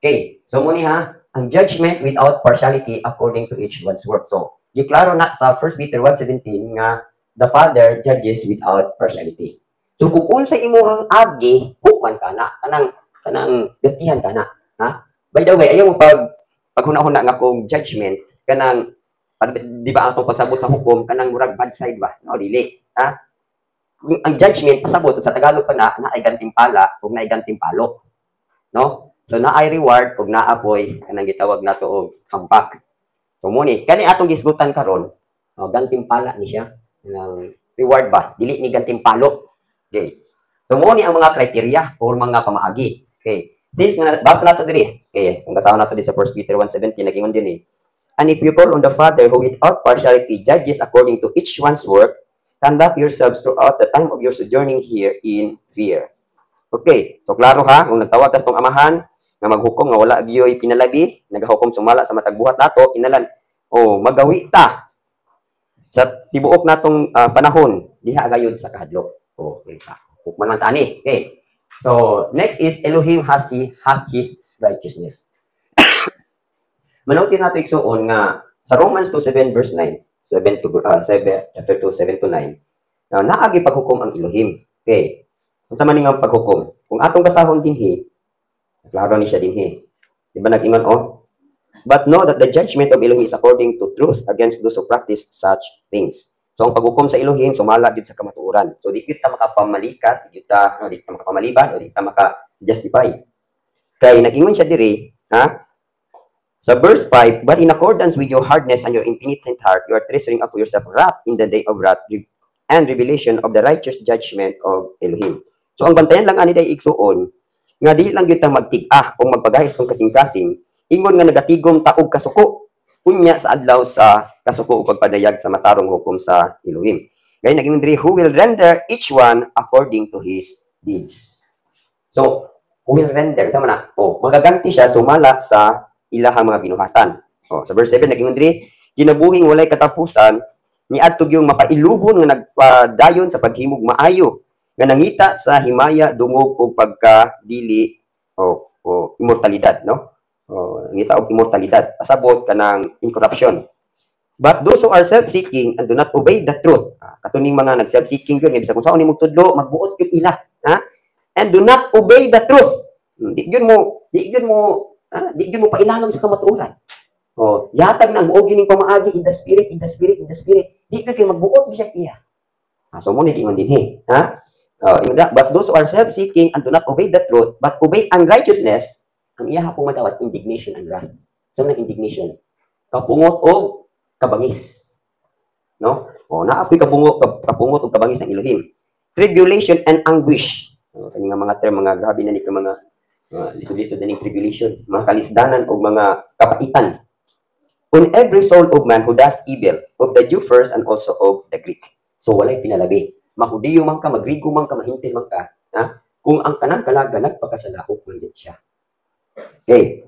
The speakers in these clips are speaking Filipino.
Okay, so muni ha, ang judgment without partiality according to each one's work. So, giklaro na sa 1 Peter 1:17 nga the Father judges without partiality. So, kung unsa imuhang agi, hukman ka na, kanang gatihan ka na. Ha? By the way, ayaw mo paghuna-huna nga kung judgment, kanang, di ba atong pagsabot sa hukom, kanang murag bad side ba? No, dili. Ha? Ang judgment, pasabot, sa Tagalog pa na ay gantimpala, kung na ay gantimpalo. No? So, na ay reward, kung naapoy, kanang gitawag na to og hampak. So, muni, kani atong gisgutan karon, gantimpala ni siya. Ng reward ba? Dili ni gantimpalo. Okay. So, muni ang mga kriteria or mga pamaagi. Okay. Since nga, basta nato diri. Okay. Kung kasama nato diri sa 1 Peter 1:17, nagingon din eh. And if you call on the Father who without partiality judges according to each one's work, conduct yourselves throughout the time of your sojourning here in fear. Okay. So, klaro ha, kung nagtawag tas tong amahan, nga maghukom nga wala giyoy pinalabi, nagahukom sumala sa matagbuhat nato, inalan, magawi ta sa tibuok natong panahon, diha gayud sa kahadlok. Okay pa. Hukman man tani. Okay. So, next is Elohim has his righteousness. Manotis nato igsuon nga sa Romans 2:7 verse 9, 7 to 7 chapter 2 7 to 9. Naagi paghukom ang Elohim. Okay. Unsa man nga paghukom? Kung atong basahon dinhi, klaro ni siya dinhi. Di ba nag-ingon But know that the judgment of Elohim is according to truth against those who practice such things. So, ang paghukom sa Elohim, sumala dito sa kamatuoran. So, di kita makapamalikas, di kita makapamaliban, o di kita maka-justify. Kaya, nag-ingon siya diri, ha? Sa verse 5, but in accordance with your hardness and your impenitent heart, you are treasuring up for yourself wrath in the day of wrath and revelation of the righteous judgment of Elohim. So, ang bantayan lang ani day igsuon, nga di lang kita magtig-ah o magpagahis tong kasing-kasing, ingon nga nagatigom taog kasuko, unya sa adlaw sa kasuko o pagpadayag sa matarong hukom sa Elohim. Gaya naging diri, who will render each one according to his deeds. So, who will render, sama na, magaganti siya sumala sa ilahang mga binuhatan. Sa verse 7, naging diri, kinabuhing walay katapusan, niadtog yung mapailubon nga nagpadayon sa paghimog maayo, nga nangita sa himaya, dungog o pagkadili o immortalidad, no? Nangita og immortalidad, pasabot ka ng incorruption. But those who are self-seeking and do not obey the truth, katuning mga nag-self-seeking yun, bisa kung saan nimong tudlo, magbuot yung ila, and do not obey the truth. Di yun mo pailalom sa kamatuoran. Yatag na ang buog yun yung pamaagi in the spirit. Di ka kayo magbuot siya iya. So, muna di din but those who are self-seeking and do not obey the truth, but obey unrighteousness, ang iya hapong madawat, indignation and wrath. So, na indignation. Kapungot o kabangis. No? Naapoy kapungot o kabangis ng Elohim. Tribulation and anguish. Kanya nga mga term, mga grabe na ni mga lisod-lisod na ni tribulation, mga kalisdanan o mga kapaitan. On every soul of man who does evil, of the Jew first and also of the Greek. So, walay pinalabi. Mahudiyo man ka, magrigo man ka, mahintil man ka, kung ang kanang kalaga nagpakasalaok man din siya. Okay.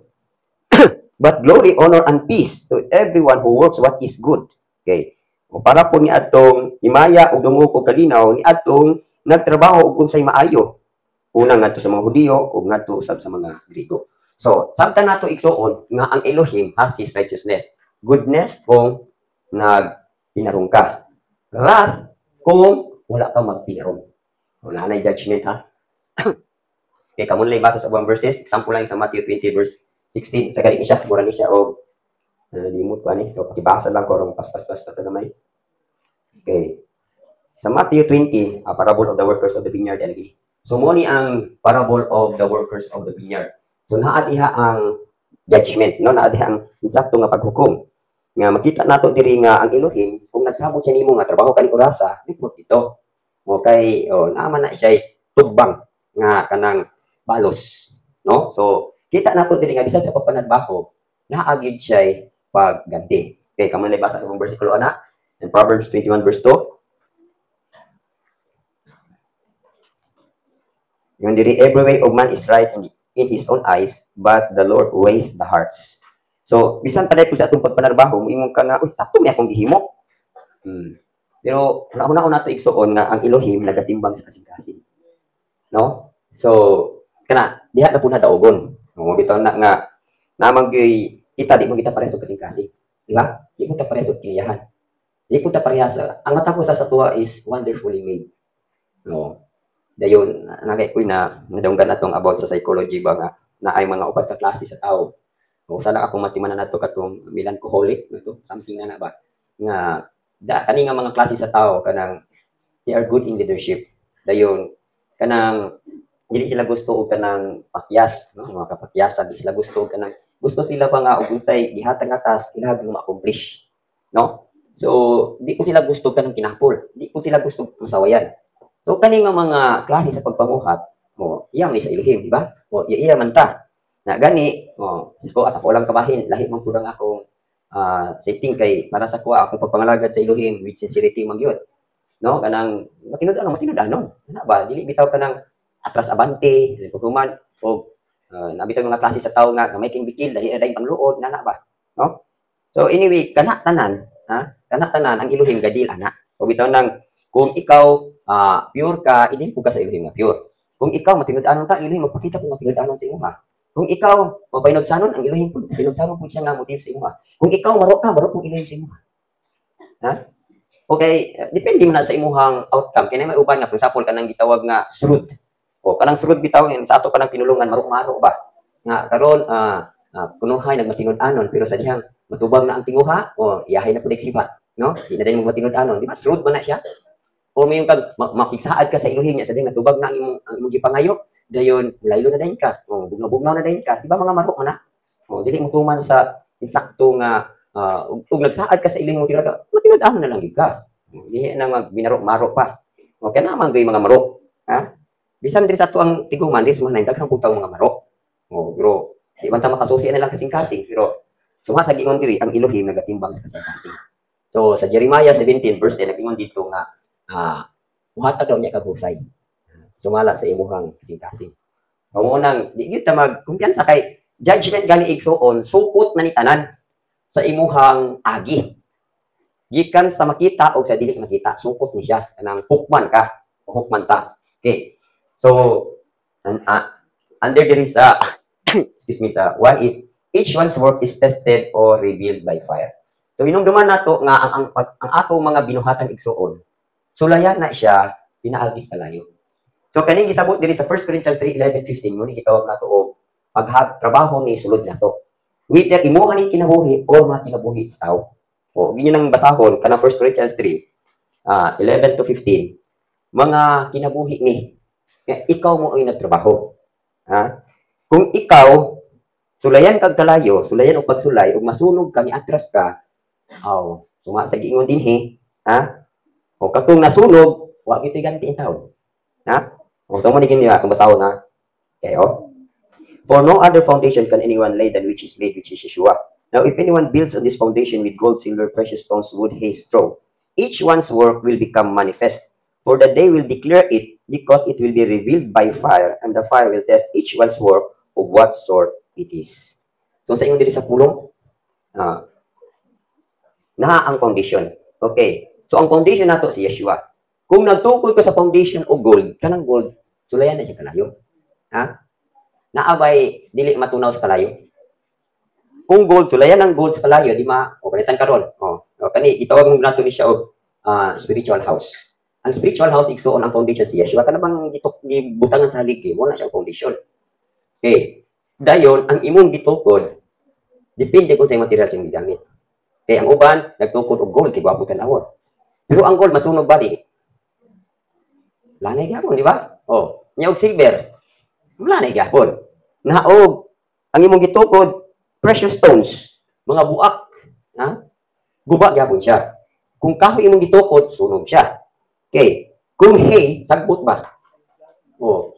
But glory, honor, and peace to everyone who works what is good. Okay. Para po ni atong himaya o dungog o kalinaw, ni atong nagtrabaho o unsay maayo. Unang ngadto sa mga Hudiyo o ngadto usab sa mga Grigo. So, sabta nato igsuon nga ang Elohim has his righteousness. Goodness kung nagpinarong ka. Wrath kung wala kang magpinarong. Wala na judgment ha. Okay, kamo lang basa sa buong verses. Example lang sa Matthew 20 verse 16. Sa galing siya, mura ni siya o limot ko ani. So, pakibasa lang ko rong pas-pas-pas patagamay. Okay. Sa Matthew 20, parable of the workers of the vineyard lagi. So, muni ang parable of the workers of the vineyard. So, naadiha ang judgment, no? Naadiha ang insakto nga paghukom. Nga makita nato diri nga ang Elohim, kung nagsabot siya nimo nga trabaho kani orasa, likot dito. Okay, naman na siya tugbang nga kanang balos, no? So, kita nato diri nga bisan sa pagpanagbaho, naagid siya pagganti. Okay, kamo na basa ang bersikulo ana in Proverbs 21 verse 2. Yung diri, every way of man is right in his own eyes, but the Lord weighs the hearts. So, bisan pa dahil kung sa atong pagpanarbaho, imong ka nga, sakto may akong gihimo. Pero, nauna-una ito igsuon nga ang Elohim nagatimbang sa kasing-kasing. No? So, diha na po na daogon. O bitaw na nga namang kita di mo kita pareho kasing-kasing. Di ba? Di mo ta pareho kiliyahan. Di ko ta parehas. Ang mata ko sa tuwa is wonderfully made. No. Dayon nakay ko na nadunggan atong about sa psychology ba nga na ay mga upat ka klase sa tao. O sana akong matimanan nato katong melancholic nato something na ba nga kani nga mga klase sa tao kanang they are good in leadership. Dayon kanang dili sila gusto og kanang pakyas, no? Mga kapakyasan, di sila gusto og kanang gusto sila pa nga og unsay gihatag nga task kinahanglan ma-accomplish, no? So di ko sila gusto kanang kinahapol, di ko sila gusto masawayan. So kani nga mga klase sa pagpamuhat, mo iyang ni sa ilihim, di ba? O iya man ta. Na gani, ko asa ko lang kabahin, lahi man pud ang akong setting kay para sa kuha akong pagpangalagad sa ilihim with sincerity man gyud. No, kanang matinud-anon. Ana ba dili bitaw kanang atras abante, human o nabitaw mga klase sa tao nga may king bikil dali na dayon pangluod nana ba, no? So anyway, kana tanan, kana tanan ang iluhim gadil ana. O bitaw nang kung ikaw pure ka, hindi ko ka sa iluhim nga pure. Kung ikaw matinud-anon ka, iluhim magpakita kung matinud-anon sa imong. Kung ikaw mapainod-sanon, ang iluhim po, pinod-sanon po siya nga motive sa imong. Kung ikaw marok ka, marok mong iluhim sa imong. Ha? Okay, depende man na sa imong outcome. Kaya may uban nga, for example, kanang gitawag nga surud. O kanang surud bitaw sa ato kanang pinulungan marok-marok ba. Nga karon kunuhay nagmatinud-anon pero sa dihang matubag na ang tinguha o iyahay na pud sibat, no? Di na din mo matinud-anon, di ba? Surud man na siya. O may yung makiksaad ka sa iluhim niya sa dihang natubag na ang imong gipangayo, dayon laylo na dayon ka. O bugnaw na dayon ka. Di ba mga marok na? O dili mo tuman sa insakto nga ug nagsaad ka sa iluhim mo tiraga, matinud-anon na lang ka. Dihi na magbinarok-marok pa. O kaya naman gay mga marok, ha? Bisan din sa to ang tiguman, dis man daghang putaw mga marok. O pero di man ta makasusi na lang kasing-kasing pero sumasag ingon diri ang Elohim nagatimbang sa kasing-kasing. So sa Jeremiah 17 verse 10 nag-ingon dito nga muhatag daw niya kagusay. Sumala sa imuhang kasing-kasing. Mao nang di gyud ta magkumpiyansa kay judgment gani igsuon supot na ni tanan sa imuhang agi. Gikan sa makita o sa dili makita, supot ni siya kanang hukman ka o hukman ta. Okay. So under there is excuse me, one is each one's work is tested or revealed by fire. So inumduman nato nga ang ato mga binuhatang igsuon. Sulayan na siya pinaagis kalayo. So kaning gisabot diri sa 1 Corinthians 3:11-15 mo ni gitawag nato og pagtrabaho ni sulod nato. Whether imuha ni kinabuhi or mga kinabuhi sa tao. O ginyo nang basahon kanang 1 Corinthians 3:11-15 mga kinabuhi ni ikaw mo ay nagtrabaho. Ha? Kung ikaw sulayan kag kalayo, sulayan og pagsulay ug masunog ka ni atras ka, suma sa giingon dinhi, ha? O katong nasunog, wa gyud ganti in tawo. Ha? O tamo ni gini kung basahon ha. Okay, For no other foundation can anyone lay than which is laid, which is Yeshua. Now, if anyone builds on this foundation with gold, silver, precious stones, wood, hay, straw, each one's work will become manifest. For the day will declare it, because it will be revealed by fire, and the fire will test each one's work of what sort it is. So, sa inyo dito sa pulong, ang foundation. Okay. So, ang foundation nato si Yeshua. Kung nagtukol ka sa foundation o gold, kanang gold, sulayan na siya kalayo. Ha? Naabay, dili matunaw sa kalayo. Kung gold, sulayan ng gold sa kalayo, di palitan ka ron. Kani, itawag mo nato ni siya og spiritual house. Ang spiritual house, igsuon ang foundation si Yeshua. Kanabang gibutangan sa haligi, wala siyang foundation. Okay. Dayon, ang imong gitukod, depende kung sa material siyang gigamit. Okay, ang uban, nagtukod og gold, kay gwapo tanawon. Pero ang gold, masunog ba di? Lanay gyapon, di ba? Nya og silver, lanay gyapon. Naog, ang imong gitukod, precious stones, mga buak, guba gyapon siya. Kung kahoy imong gitukod, sunog siya. Okay. Kung hay, sagbot ba?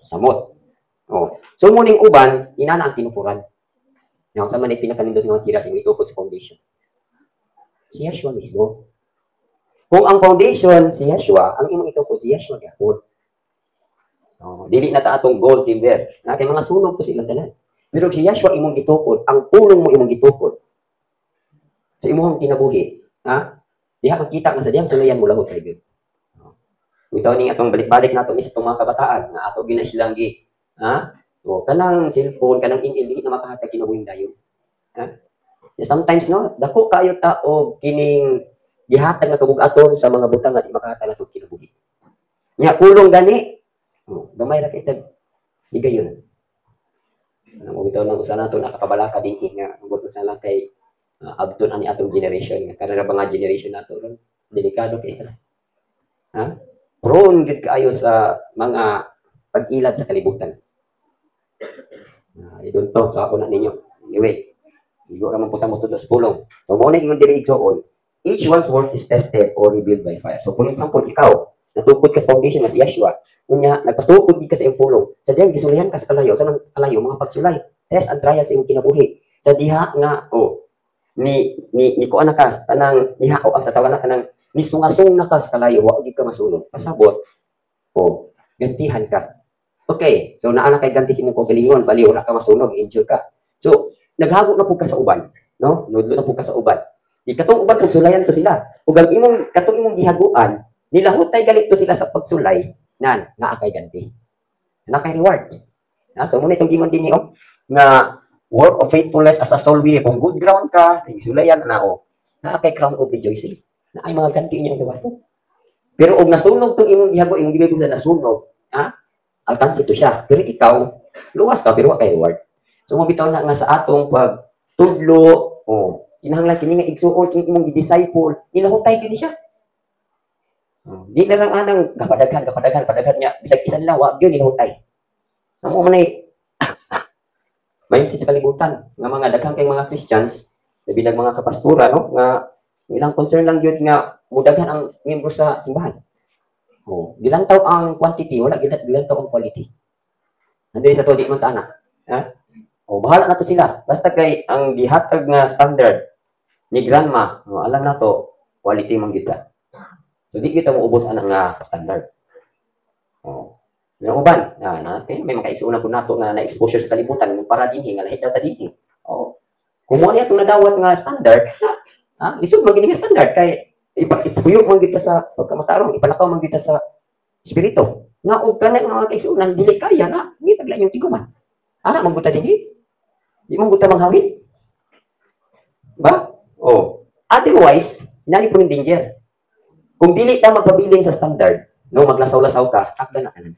Samot. So, muning uban, inana ang tinukuran. Now, sa man ay pinakanindot ng mga tira sa itukod sa foundation. Si Yeshua mismo. Kung ang foundation si Yeshua, ang imong itukod si Yeshua gyapon. Dili na ta atong gold, silver. Kay mga sunog to silang tanan. Pero si Yeshua imong gitukod, ang pulong mo imong gitukod. Sa imong kinabuhi, diha makita nga sa diyang sulayan mo lagot kay Gud. Ito ni atong balik-balik nato is itong mga kabataan nga ato gina silang O, kanang cellphone, kanang email, hindi na makahatag kinabuhing dayon. Ha? Sometimes, no, dako kayo tao kining gihatag na tubog aton sa mga butang nga di makahatag na tubog kinabuhi. Nya, kulong gani. O, gamay ra kay tag higayon. Ang bitaw ng usa nato nakakabalaka din nga ang buto sa lang kay abton ani atong generation nga karera ba nga generation nato ron delikado kay isa. Ha? Prone gid kaayo sa mga pag-ilad sa kalibutan. Idon to sa ako na ninyo. Anyway, igo ra man puta mo tudlo sa pulong. So mo na ingon diri igsoon, each one's work is tested or revealed by fire. So kung example ikaw natukod ka sa foundation nga si Yeshua, unya nagpatukod di ka sa iyong pulong. Sa diyang gisulihan ka sa kalayo, sa kalayo mga pagsulay, test and trial sa iyong kinabuhi. Sa diha nga ni kuan na ka kanang nihao ang sa tawana kanang nisungasong na ka sa kalayo, wa gid ka masunod. Pasabot. Gantihan ka. Okay, so naa na kay ganti si imong kagalingon, bali wala ka masunog, injure ka. So naghagok na pud ka sa uban, no? Nudlo na pud ka sa uban. Di katong uban pud sulayan to sila. Ug ang katong imong gihaguan, nilahutay galit to sila sa pagsulay, nan naa kay ganti. Na kay reward. So muna itong gingon din niyo nga work of faithfulness as a soul winner. Kung good ground ka, sulayan na naa kay crown of rejoicing. Na ay mga ganti inyong gawato. Pero og nasunog tong imong gihago, imong gibay sa nasunog, alkansi to siya. Pero ikaw, luwas ka pero wa kay reward. So mabitaw na nga sa atong pagtudlo, kinahanglan kini nga igsuon kini imong disciple, nilahutay kini siya. Di na lang anang kapadaghan niya, bisag isa nila wa gyud nilahutay. Amo man ay mindset sa kalibutan nga mga daghang kay mga Christians, labi nag mga kapastura, no, nga ilang concern lang gyud nga mudaghan ang miyembro sa simbahan. Gilantaw ang quantity, wala gilantaw ang quality. Nandiri sa to di man ta ana. Bahala na to sila. Basta kay ang gihatag nga standard ni grandma, alam na to, quality man kita. So di kita maubos ana nga standard. Yung uban, natin may makaigsuon po nato nga na-exposure sa kalibutan para dinhi nga lahi daw ta dinhi. Kung mo niya itong nadawat nga standard, lisod man gini nga standard kay ipuyok man kita sa pagkamatarong, ipalakaw man kita sa espiritu. Nga og kanang mga kaigsuonan dili kaya na gitagla yung tiguman. Ana man buta dinhi. Di mo buta maghawid. Ba? Otherwise, inali po ng danger. Kung dili ta magpabilin sa standard, no, maglasaw-lasaw ka, takdan na kanan.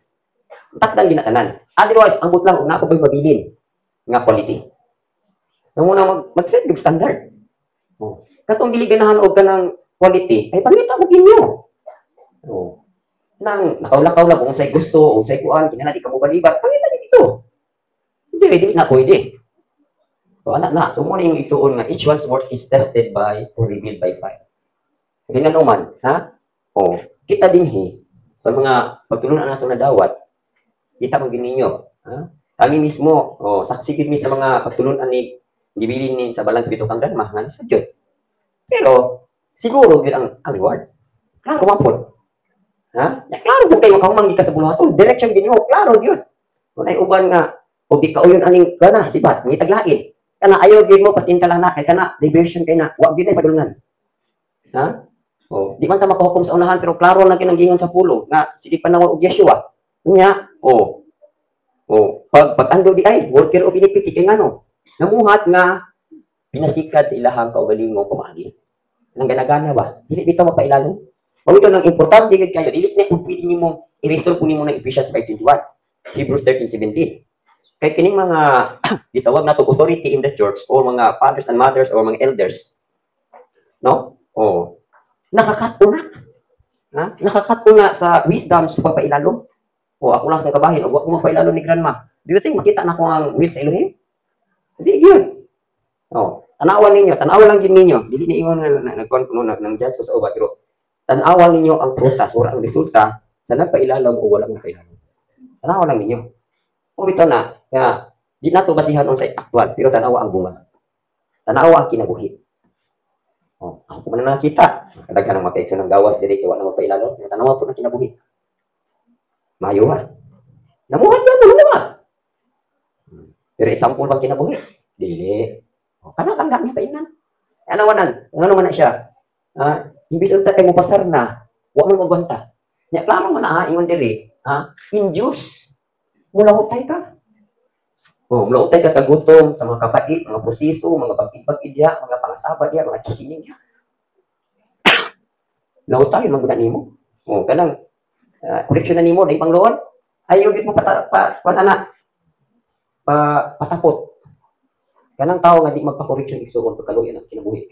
Takdan ginatanan. Otherwise, ang butlang una ko ba'y mabilin nga quality. Nang muna mag-set yung standard. Katong dili ganahan og kanang quality, ay pangita mo ginyo. Nang nakaw-lakaw lang kung sa'y gusto, kung sa'y kuan, kinala di ka mo balibat, pangita niyo dito. Hindi na pwede. So, anak na. So, muna yung igsuon nga, each one's work is tested by or revealed by fire. Kaya nga naman, kita din sa mga pagtulunan nato na dawat, kita mo gininyo. Kami mismo, saksi gid mi sa mga pagtulunan ni gibilin ni sa balang Espiritu kang grandma, nga sa Dios. Pero, siguro gid ang reward. Klaro mapod. Klaro kung kayo makahumang ka sa buluhaton, direction ginyo, klaro yun. Kung ay uban nga, o di kauyon aning kana sibat, ni taglain. Kana ayaw gid mo patintala na kay kana diversion kay na, wa gid ay padulungan. Di man ta makahukom sa unahan pero klaro na kinanggingon sa pulo nga sige panawon og Yeshua. Unya, pag ando di ay worker o pinipiti kay ngano. Namuhat nga pinasikad sa ilahang kaugalingong pamagi. Nang gana-gana ba? Dili bitaw mapailalom. O ito nang importante gid kayo, dili na kung pwede nimo i-restore po nimo ng Ephesians 5:21, Hebrews 13:17. Kay kining mga gitawag nato authority in the church or mga fathers and mothers or mga elders, no? Nakakatuna. Nakakatuna sa wisdom sa pagpailalom. Ako lang sa kabahin, o ako magpailalom ni grandma. Do you think makita na ko ang will sa Elohim? Hindi yun. Tanawan ninyo, tanawan lang din ninyo. Dili ni ingon nga nag-judge ko sa uba, pero tanawan ninyo ang prutas or ang resulta sa nagpailalom o walang nagpailalom. Tanawan lang ninyo. Kung ito na, di na ito basihan on sa actual, pero tanawa ang bunga. Tanawa ang kinabuhi. Ako pa na nakita. Kadaghan ng makaikso ng gawas, dili kaya wala magpailalom. Tanawa po ng kinabuhi. Mayo ha. Namuhat yan, namuhat. Pero example bang kinabuhi? Dili. Kana lang niya painan. Anawanan, ano man na siya. Imbis unta kay mo pasar na, wa mo magwanta. Nya klaro man ingon diri, induce. Mula hutay ka. Mulautay ka sa gutom, sa mga kapait, mga proseso, mga pag-ibag idya, mga pangasaba diya, mga chisining diya. Lautay, magunan nimo. Kanang, koreksyon na nimo, na ipang loan. Ayaw gid mo patapot. Kanang tao nga di magpa-correction igsoon pagkaluyan ang kinabuhi.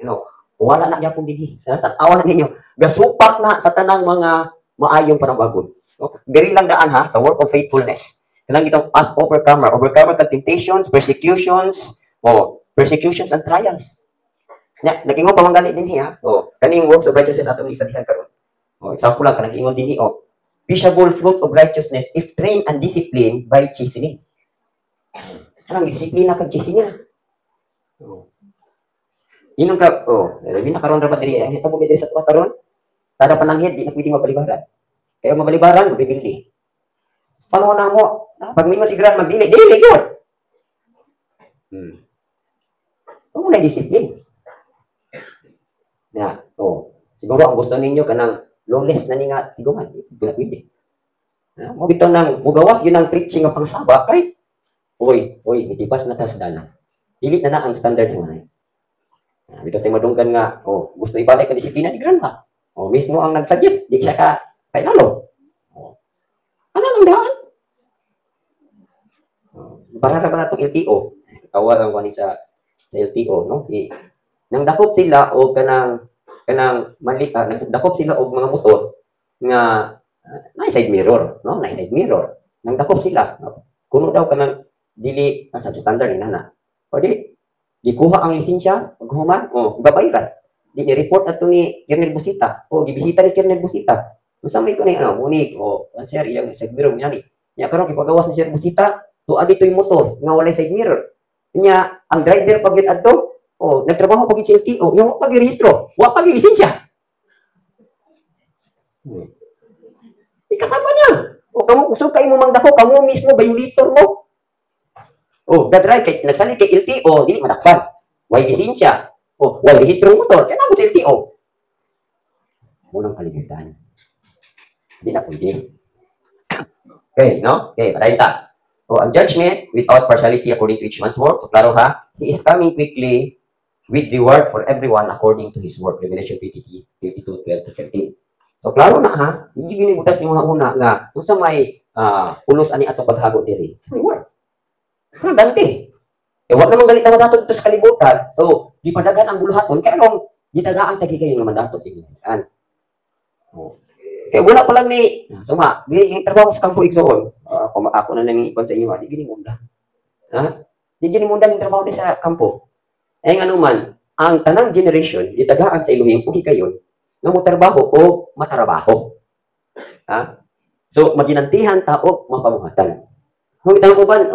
Wala na gyapon dinhi. Tanawa na ninyo. Gasupak na sa tanang mga maayong panambagon. Diri lang daan ha sa work of faithfulness. Kanang itong as overcomer ka temptations, persecutions and trials. Nag-ingon pa man gani dinhi ha. Kaning works of righteousness atong isadihan karon. Example lang kanang ingon dinhi peaceable fruit of righteousness if trained and disciplined by chastening. Kanang disiplina kag chastening. Inong ka, labi na karon rapat diri, ang hitabo diri sa tuwa karon, tada pananghid di na pwede mabalibaran. Kaya mabalibaran, mabibili. Panahon na mo, pag mingon si Gran magdili, dili yun. Huwag mo na disiplin. Siguro ang gusto ninyo kanang lawless na nga tiguman, di na pwede. Mo bitaw nang mugawas yun ang preaching ng pangsaba kay itipas na ta sa dalan. Dili na ang standard sa mga. Bitaw tayo madunggan nga, gusto ibalik ang disiplina ni Grandma. Mismo ang nag-suggest, di siya ka kailalo. Ano lang daan? Para ba na itong LTO? Kawar ang wani sa LTO, no? Nang dakop sila o kanang nagdakop sila og mga motor nga na side mirror, no? Na side mirror. Nang dakop sila, kuno daw kanang dili substandard inana. O di kuha ang lisensya, paghuman, babayaran. Di ni-report ato ni Kernel Busita, gibisita ni Kernel Busita. Unsa may ko ni munig, sir, iyang side mirror niya ni. Nya karon gipagawas ni Sir Busita, tuagi to yung motor nga walay side mirror. Nya ang driver pag adto, nagtrabaho pag sa LTO, yung pag-rehistro, wa pag lisensya. Ikasama niya. Kamo kusog kay mo mangdako, kamo mismo violator mo. Gadray kay nagsali kay LTO, dili madakpan. Way lisensya. Way rehistro ng motor, kaya namo sa LTO. Munang kalibutan. Hindi na pwede. Okay, no? Okay, patayin ta. Ang judgment without partiality according to each man's work. So, klaro ha? He is coming quickly with reward for everyone according to his work. Revelation 22:12-13. So, klaro na ha? Hindi ginibutas yung mga una nga kung sa may pulos ani atong paghago diri. Reward. Ganti. Wag naman galit ang mandato dito sa kalibutan. So, di padagan ang buluhaton. Kaya nung gitagaan tagi kayo ng mandato sa inyo. Kaya wala pa lang ni, yung trabaho sa kampo igsoon. Ako na nangingipon sa inyo, di ginimunda. Di ginimunda yung trabaho din sa kampo. Ano man, ang tanang generation, gitagaan sa Elohim, ugi kayo, nga mo trabaho o matarabaho. So, maginantihan tao, mapamuhatan. Kung itang uban,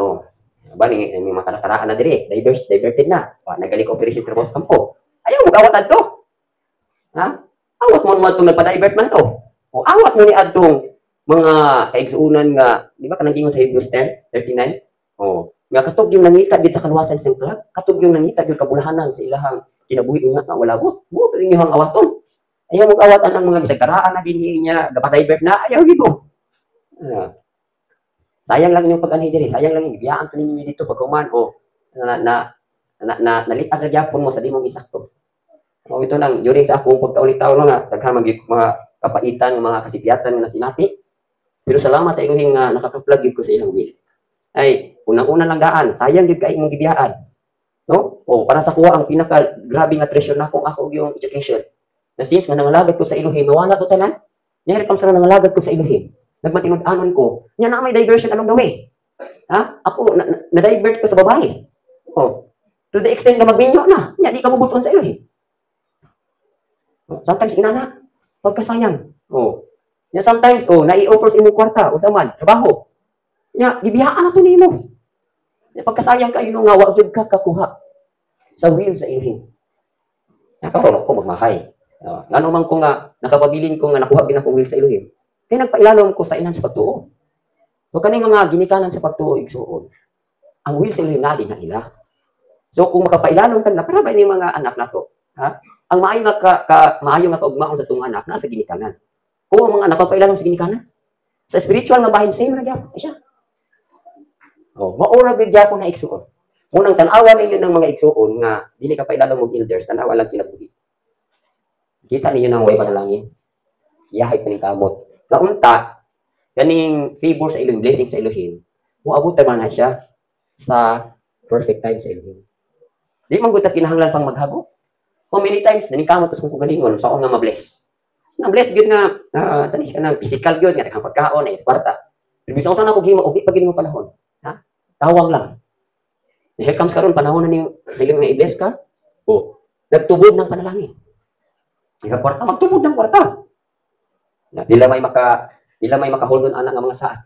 may makarataraan na dire, diverted na. Nagaling operation trabaho sa kampo. Ayaw, mag-awat adto. Awat mo naman itong nagpa-divert man to. Awat mo ni adtong mga kaigsuunan nga, di ba kanang gingon sa Hebrews 10:39? Nga katog yung nangita gid sa kaluwasan sa implag, katog yung nangita gid kabulahanan sa ilahang kinabuhi nga wala buot. Buot inyong awaton. Ayaw mong awatan ang mga bisag karaan na dinhi niya, dapat-divert na ayaw gid mo. Sayang lang yung pag-anhi diri, sayang lang yung biyaan to ninyo dito pagkuman nalitag na gyapon mo sa di mong insakto. Ito nang during sa akong pagkaulit-taon nga daghan mga kapaitan ng mga kasipyatan nga sinati. Pero salamat sa Elohim nga nakaka-plug ko sa ilang will. Ay, unang-una lang daan, sayang gyud kay imong gibiyaan. No? Para sa kuha ang pinaka grabe nga treasure nako ako yung education. Na since nga nangalagad ko sa Elohim, nawala to tanan. Nya kam sa nangalagad ko sa Elohim. Nagmatinud-anon ko. Nya na may diversion along the way. Ako na-divert ko sa babae. To the extent na magbinyo na. Nya di ka mubuton sa Elohim. Sometimes inana pagkasayang. Nya sometimes nai-offer sa imong kwarta o sa man trabaho. Nya gibiyaan ato nimo. Nya pagkasayang kayo nga wa gyud ka kakuha sa will sa Elohim. Nya karon ko magmahay. Ngano man ko nga nakapabilin ko nga nakuha gid akong will sa Elohim. Kaya nagpailalom ko sa inan sa pagtuo. So kaning mga ginikanan sa pagtuo igsuon. Ang will sa Elohim na ila. So kung makapailalom ka na para ba ni mga anak nato, ang maayo nga kaugmaon sa tong anak nasa ginikanan. Kung ang mga napapailanom sa ginikanan, sa spiritual nga bahin same ra gyud siya. Oh, maura gid gyapon na igsuon. Unang tan-awa ninyo ng mga igsuon nga dili ka pa ilalong og elders, tan-awa lang kinabuhi. Kita ninyo nang way panalangin. Yahay pa ning kamot. Naunta, kaning favor sa Elohim, blessing sa Elohim, moabot man na siya sa perfect time sa Elohim. Di man gud ta kinahanglan pang maghabo. How many times naning kamot kung kugalingon sa nga ma-bless. Na-bless gyud nga sani ka nang physical gyud nga daghang pagkaon ay kwarta. Pero bisan sa nako gimo ubi pagin mo panahon. Ha? Tawang lang. Here comes karon panahon na ning siling nga i-bless ka. Oh, nagtubod ng panalangin. Nga kwarta magtubod ng kwarta. Dila may makaholdon ana nga mga saat.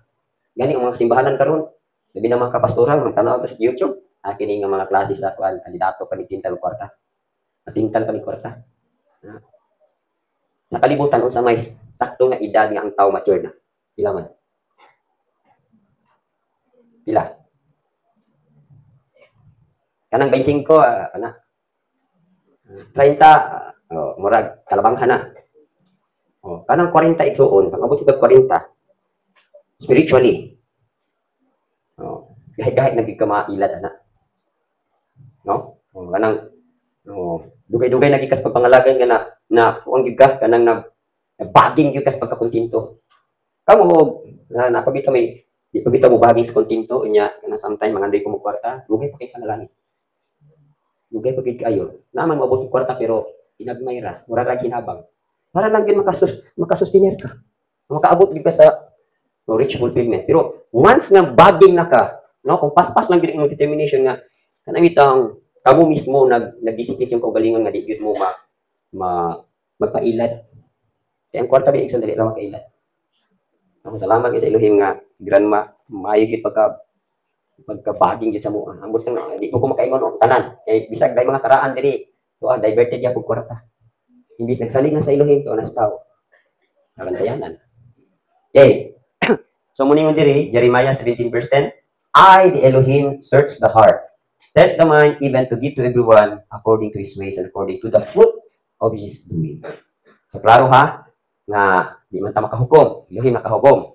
Gani ang mga simbahanan karon, labi na mga kapastoral, tanaw ka sa YouTube, kini nga mga klase sa kandidato pa ni tintal kwarta. Natintal pa ni kwarta. Sa kalibutan unsa may sakto nga edad nga ang tao mature na. Pila man? Pila? Kanang 25 ana. 30 murag kalabanghan na. Kanang 40 igsuon, pag abot ka 40, spiritually. Kahit nagigkamailat ana. No? Kanang dugay-dugay nagikas pagpangalagan nga na kuang gigas kanang baging gikas pagkakontinto. Kamo napabita may di pabita mo baging sa kontinto nya kana sometime manganday ko mo kwarta, dugay pa kay kanalangin. Dugay pa kay kayo. Naman mabot kwarta pero inagmayra, mura ra kinabang. Para lang din makasustiner ka. Makaabot ka sa rich fulfillment. Pero once na baging na ka, no, kung paspas lang din yung determination nga, kanang kamo mismo nag-discipline yung kaugalingon nga di gyud mo magpailad. Kaya ang kwarta ba ikson dali lang makailat. Ako salamat sa Elohim nga grandma maayo gid pagkabaging gid sa mo. Ambot lang di ko makaingon tanan. Kay bisag day mga karaan diri, so diverted ya pug kwarta. Imbis nagsalig na sa Elohim, to na sa tao. Nabantayanan. Okay. So, muningon diri, Jeremiah 17 verse 10, I, the Elohim, search the heart, test the mind, even to give to everyone according to his ways and according to the fruit of his doing. So, klaro ha, nga di man ta makahukom. Elohim nakahukom.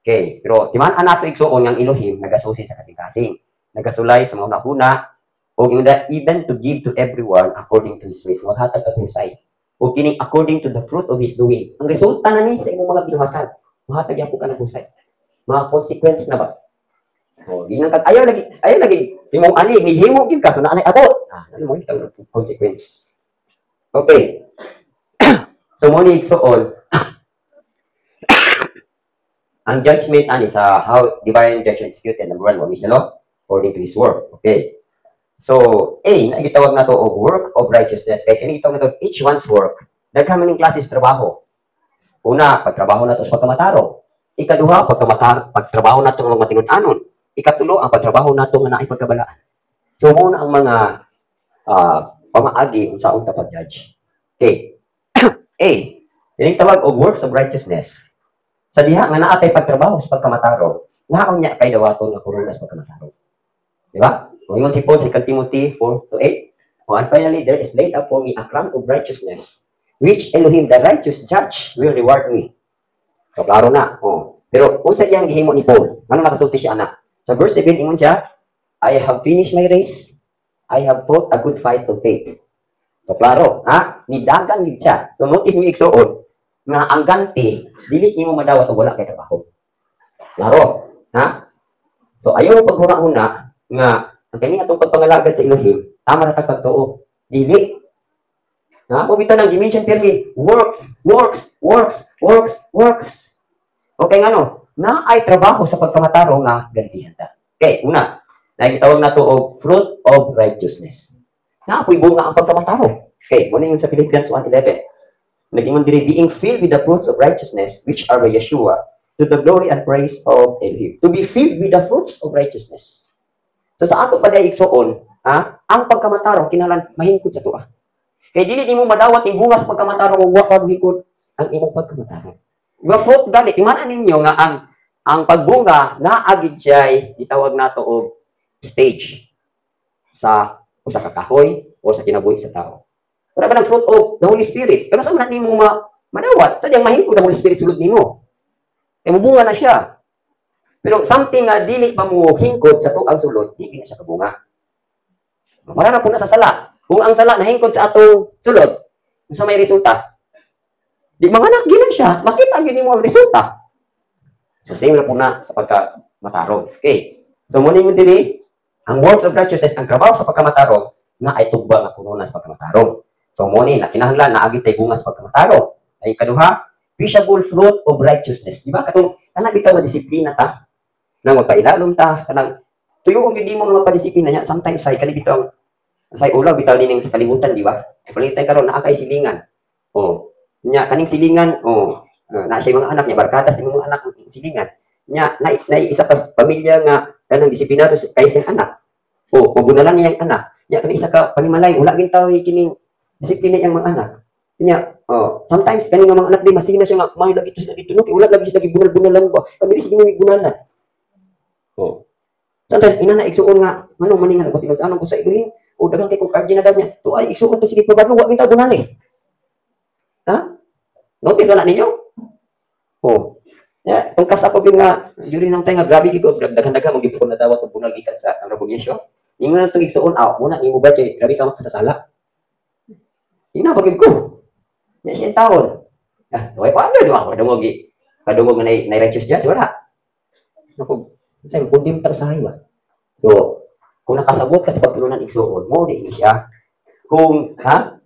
Okay. Pero, timan nato igsuon ng Elohim, nagasusi sa kasing-kasing. Nagasulay sa mga una, o even to give to everyone according to his ways. Maghatag at husay. O kining according to the fruit of his doing. Ang resulta na ni sa imong mga binuhatag. Mahatag yan po ka nagusay. Mga consequence na ba? O, di nang ayaw lagi, imong ani, nihimo yun ka, so naanay ako. Ano mo yung consequence? Okay. So, muna igsoon, ang judgment ani sa how divine judgment is executed, number 1, what is the law? According to his word. Okay. So, nagitawag na to og work of righteousness. Kaya kinitawag na to each one's work. Daghan man ning klases trabaho. Una, pagtrabaho na to sa pagkamataro. Ikaduha, pagtrabaho na to ng mga tinud-anon. Ikatulo, ang pagtrabaho na to nga naay pagkabalaan. So, muna ang mga pamaagi unsaon ta pag-judge. Okay. A, kinitawag og works of righteousness. Sa diha nga naatay pagtrabaho sa pagkamataro, naon niya kay dawaton nga korona sa pagkamataro. Di ba? Ngayon si Paul sa 2 Timothy 4:8. And finally, there is laid up for me a crown of righteousness, which Elohim, the righteous judge, will reward me. So, klaro na. Pero, kung sa iyang gihimo ni Paul, ano nakasulti siya, anak? Sa verse 7, ingon siya, I have finished my race. I have fought a good fight of faith. So, klaro, nidagan gid siya. So, notice niyo igsuon, nga ang ganti, dili nimo madawat o wala kay trabaho. Klaro, So, ayaw mo paghuna-huna, nga, ang kani atong pagpangalagad sa Elohim, tama na pagtuo. Dili. Mabita ng dimension permi, works. Okay nga no, na ay trabaho sa pagkamataro nga gantihan ta. Okay, una, nakikitawag na to og fruit of righteousness. Apoy bunga ang pagkamataro. Okay, muna yun sa Philippians 1:11. Naging diri being filled with the fruits of righteousness, which are by Yeshua, to the glory and praise of Elohim. To be filled with the fruits of righteousness. So sa ato pa dahil igsuon, ang pagkamataro, kinalan, mahingkod sa tuwa. Kaya dili mo madawat yung bunga sa pagkamataro, wag hingkod ang imong pagkamataro. Yung fruit gali, imanan ninyo nga ang pagbunga, naagid siya'y itawag nato og stage sa usa ka kahoy o sa kinabuhi sa tao. Pero ba ng fruit of the Holy Spirit? Pero sa man nimo madawat, sadyang mahingkod ang Holy Spirit sulod nimo. Kaya mubunga na siya. Pero something nga dili pa mo hingkod sa tuang sulod, di gina siya kabunga. Mara na po na sa sala. Kung ang sala nahingkod sa atong sulod, sa may resulta, di manganak gina siya, makita gyud nimo ang resulta. So same na po na sa pagkamatarong. Okay. So muna mo dili, ang works of righteousness, ang trabaho sa pagkamatarong, na ay tugba nga kuno sa pagkamatarong. So muna na kinahanglan na agi tay bunga sa pagkamatarong. Ay kaduha, peaceable fruit of righteousness. Di ba? Katong kana bitaw nga disiplina ta, na magpailalom ta, kanang tuyo gyud mo nga magpadisiplina niya. Sometimes say kani bitaw say ulaw bitaw ning sa kalibutan, di ba? Palitan karon naa kay silingan. Oh, nya kaning silingan, na siya mga anak niya, barkadas ng mga anak ng silingan. Nya, na isa pa pamilya nga kanang disiplinado kay siyang anak. O, magunalan niya ang anak. Nya, kanang isa ka panimalay, wala gin tao kining disiplina yang mga anak. Nya, sometimes kaning mga anak di masina siya nga, may lagi to sila dito, wala lagi sila gibunal-bunalan ba? Kami di sige may gunalan. Oh. Sometimes, ina na igsuon nga, ano, maningan, ko tinag-anong ko sa iluhin, o dagang kay kong cardinal niya, to ay igsuon to sige pabalo, wag gin tao gunali. Ha? Notice wala ninyo? Oh. Yeah, tong kasapog nga during nang tayo nga grabe gid ko daghan-daghan mo gid ko nadawat og bunal gikan sa ang revolution. Ingon na tong igsuon muna nimo ba kay grabe ka makasasala. Ina bagid ko. Ya siya taon. Way pa gyud ako kadungog gi. Kadungog nga nay righteous judge wala. Nako, say kundim ta sa haywa. So, kung nakasabot ka sa pagtulunan igsuon, mo di siya. Kung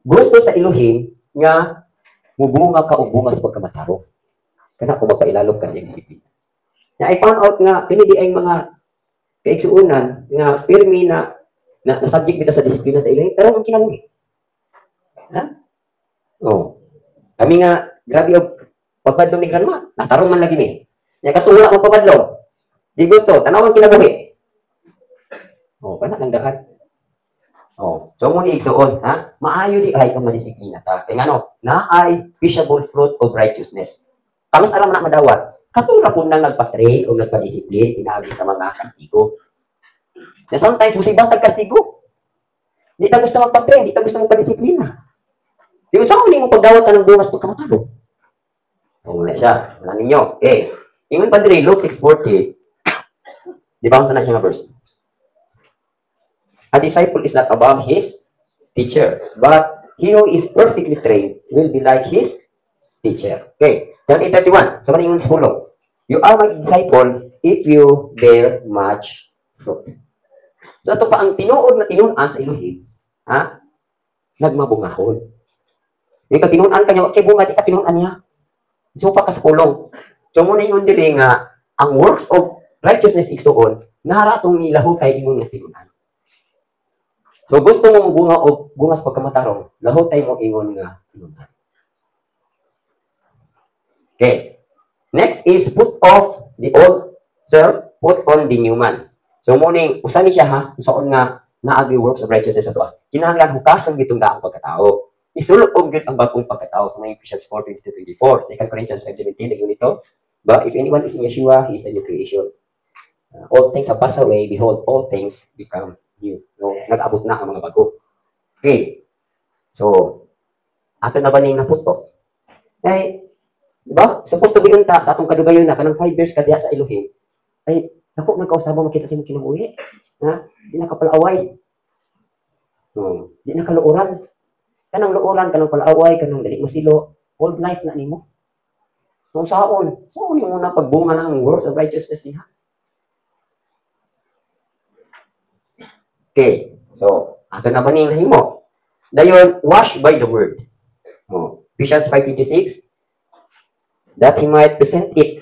gusto sa Elohim nga mubunga ka og bunga sa pagkamatarong. Kana kung magpailalog kasi ang disiplina. Na I found out nga kini di ay mga kaigsuunan nga pirmi na subject dito sa disiplina sa Elohim pero ang kinabuhi. Ha? Oh. Kami nga grabe og pagpadlong ni kanma, natarong man lagi mi. Nya katula mo pagpadlong. Di gusto tanaw ang kinabuhi. Oh, kana lang daan. Oh, so mo ni igsuon, ha? Maayo di ay ang disiplina ta. Kay ngano, na ay peaceable fruit of righteousness. Kamus aram na madawat. Katulad po nang nagpa-train o nagpa-discipline, inaagi sa mga kastigo. Na sometimes, musibang tag-kastigo. Di ta gusto magpa-train, di ta gusto magpa-disiplina. Di ko saan mo pagdawat ka ng bungas pagkamatalo. O, muna siya. Wala ninyo. Okay. Ingon pa din, Luke 6:40. Di ba kung saan na siya nga verse? A disciple is not above his teacher, but he who is perfectly trained will be like his teacher. Okay. John 8:31. So, maningon follow. You are my disciple if you bear much fruit. So, ito pa ang tinuod na tinunan sa Elohim, nagmabungahon. Yung tinunan ka niya, okay, bunga, di ka tinunan niya. So, pa ka sa pulong. So, muna yung dili nga, ang works of righteousness igsuon, naharatong nilaho kay ingon nga tinunan. So, gusto mo bunga o bungas pagkamatarong, laho tayo mo ingon nga tinunan. Okay. Next is put off the old self, put on the new man. So, muning, usan ni siya usaon nga naagi works of righteousness ato. Kinahanglan hukason gitong daang pagkatao. Isulod og gid ang bagong pagkatao sa mga Ephesians 4:22-24, 2 Corinthians 5:17 yung nito. But if anyone is in Yeshua, he is a new creation. All things have passed away, behold, all things become new. No, nag-abot na ang mga bago. Okay. So, ato na ba ning naputo? Diba? Supposed to be unta sa atong kadugayon na kanang 5 years kadiya sa Elohim. Ay, ako nagkausabang makita sa imong kinabuhi. Di na kapalaway. Di na kaluoran. Kanang luoran, kanang palaway, kanang dali masilo. Old life na nimo. Kung saon yung muna pagbunga ng works of righteousness niya. Okay. So, ato na ba ning nahimo? Dayon, washed by the word. Ephesians 5:26. That he might present it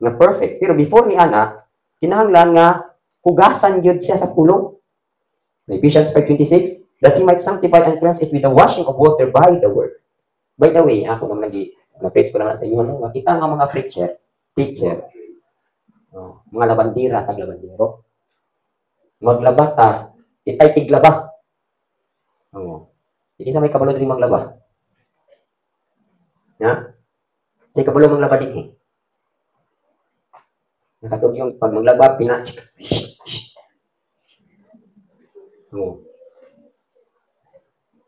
nga perfect. Pero before ni ana, kinahanglan nga hugasan gyud siya sa pulong. Ephesians 5:26, that he might sanctify and cleanse it with the washing of water by the word. By the way, ako nang na-praise ko naman sa inyo, makita nga mga preacher, teacher, mga labandira, taglabandiro, maglaba ta, itay tiglaba. Hindi sa may kabalo din maglaba. Say kabalo maglaba din nakatog yung pag maglaba, pinachik.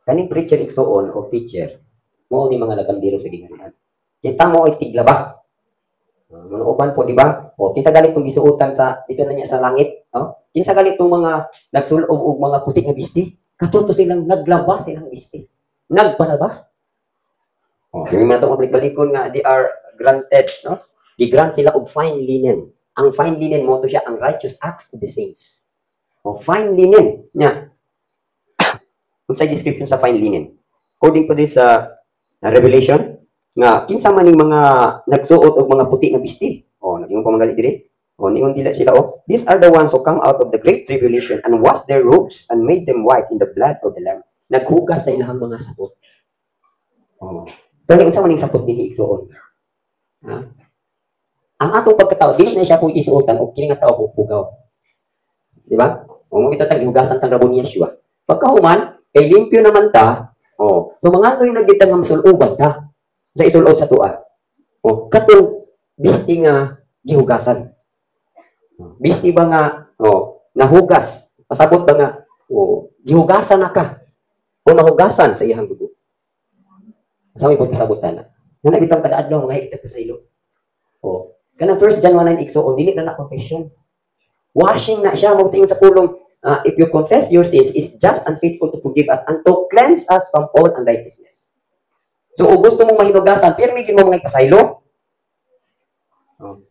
Kaning preacher igsuon o teacher, mo ni mga labandiro sa ginganian. Kita mo ay tiglaba. Mga uban po, di ba? O, kinsa galit tong gisuotan sa dito na niya sa langit, no? Kinsa galit tong mga nagsulob og mga puti nga bisti? Katuto silang naglaba silang bisti. Nagpalaba. O, yung mga itong balik-balikon nga, they are granted, no? Di-grant sila og fine linen. Ang fine linen mo to siya ang righteous acts of the saints. O, fine linen niya. Kung sa description sa fine linen. According to this Revelation, nga kinsa maning mga nagsuot og mga puti nga bisti. O, naging pamagali diri. O, niun dila sila, these are the ones who come out of the great tribulation and washed their robes and made them white in the blood of the Lamb. Naghugas sa ilahang mga sapot. O, pero unsa maning sapot dinhi igsuon? Ha? Ang atong pagkatao, dili na siya kung isuotan og kini nga tao kung pugaw. Di ba? O, mo kita tag hugasan tang rabon ni Yeshua. Pagkahuman, kay limpyo naman ta. O, so mga toy nagitang nga masuluban ta sa isulod sa tuwa. O, katong bisti nga gihugasan. Bisti ba nga nahugas, pasabot ba nga gihugasan na ka o nahugasan sa iyang dugo. Sa may pagpasabotan na. Nga bitang kada adlaw mga higit sa ilo. O, kanang 1 John 1:9 igsuon dili na confession. Washing na siya mo tingin sa pulong. If you confess your sins, is just and faithful to forgive us and to cleanse us from all unrighteousness. So, kung gusto mong mahinugasan, pero may mo mga ipasaylo.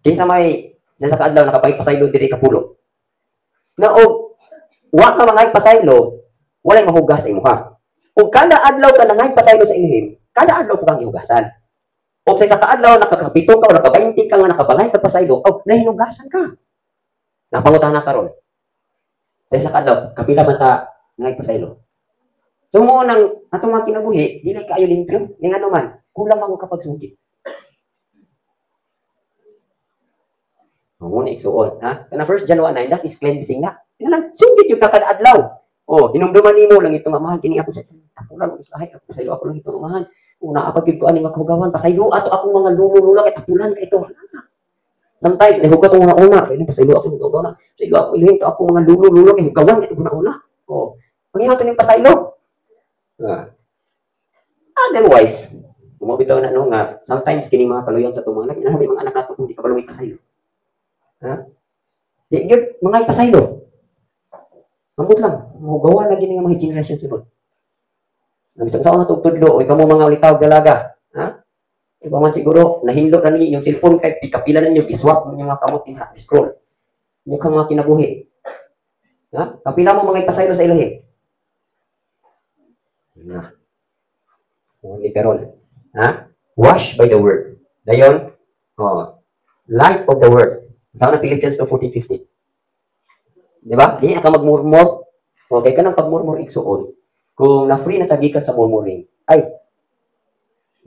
Kinsa may, sa kaadlaw, nakapagpasaylo diri kapulo. Na wa ka mga ipasaylo, walay mahugas sa imuha. Kung kada adlaw ka nangaypasaylo sa imuhim, kada adlaw ko kang ihugasan. O sa kaadlaw, nakakapito ka, o nakabainti ka nga, nakabangay ka pasaylo, nahinugasan ka. Napangutan na karon. Sa kaadlaw, kapila man ta nangaypasaylo. So mo nang atong mga kinabuhi, dili kaayo limpyo, ning ano man, kulang ako kapag sugit. Mo ni igsuon, ha? Kana 1 John 1:9, that is cleansing na. Lang sugit yung kada adlaw. Hinumduman nimo lang ito nga mahal kini ako sa tapulan ko sa ako sa iyo ako lang ito mahal. Una apagid ko ani maghugawan pasaylo ato akong mga lulu-lula kay tapulan kay ito. Sometimes nahugat ko una, kay pasaylo ako hugawan. Sa iyo ako ilhin to ako mga lulu-lula kay hugawan kay una. Pangihato ning pasaylo. Otherwise, bitaw na nga, sometimes kini mga kaluyan sa itong mga anak nato kung di ka balaway pasaylo. Ha? Di yun, mga ipasaylo. Ambot lang, gawa na gini nga mga generation sunod. Nabisang sa ako natugtudlo, o ikaw mo mga ulitaw dalaga. Ha? Ikaw man siguro, nahindot na ninyo yung cellphone kay pikapila na ninyo, iswap mo yung mga kamot niya, scroll. Yung kang mga kinabuhi. Ha? Kapila mo mga ipasaylo sa ilahi. Na. Ni karon. Ha? Wash by the word. Dayon, light of the word. Sa na Philippians 2:14-15. Di ba? Di ka magmurmur. Okay ka nang pagmurmur igsuon. Kung na-free na tagikan sa murmuring, ay,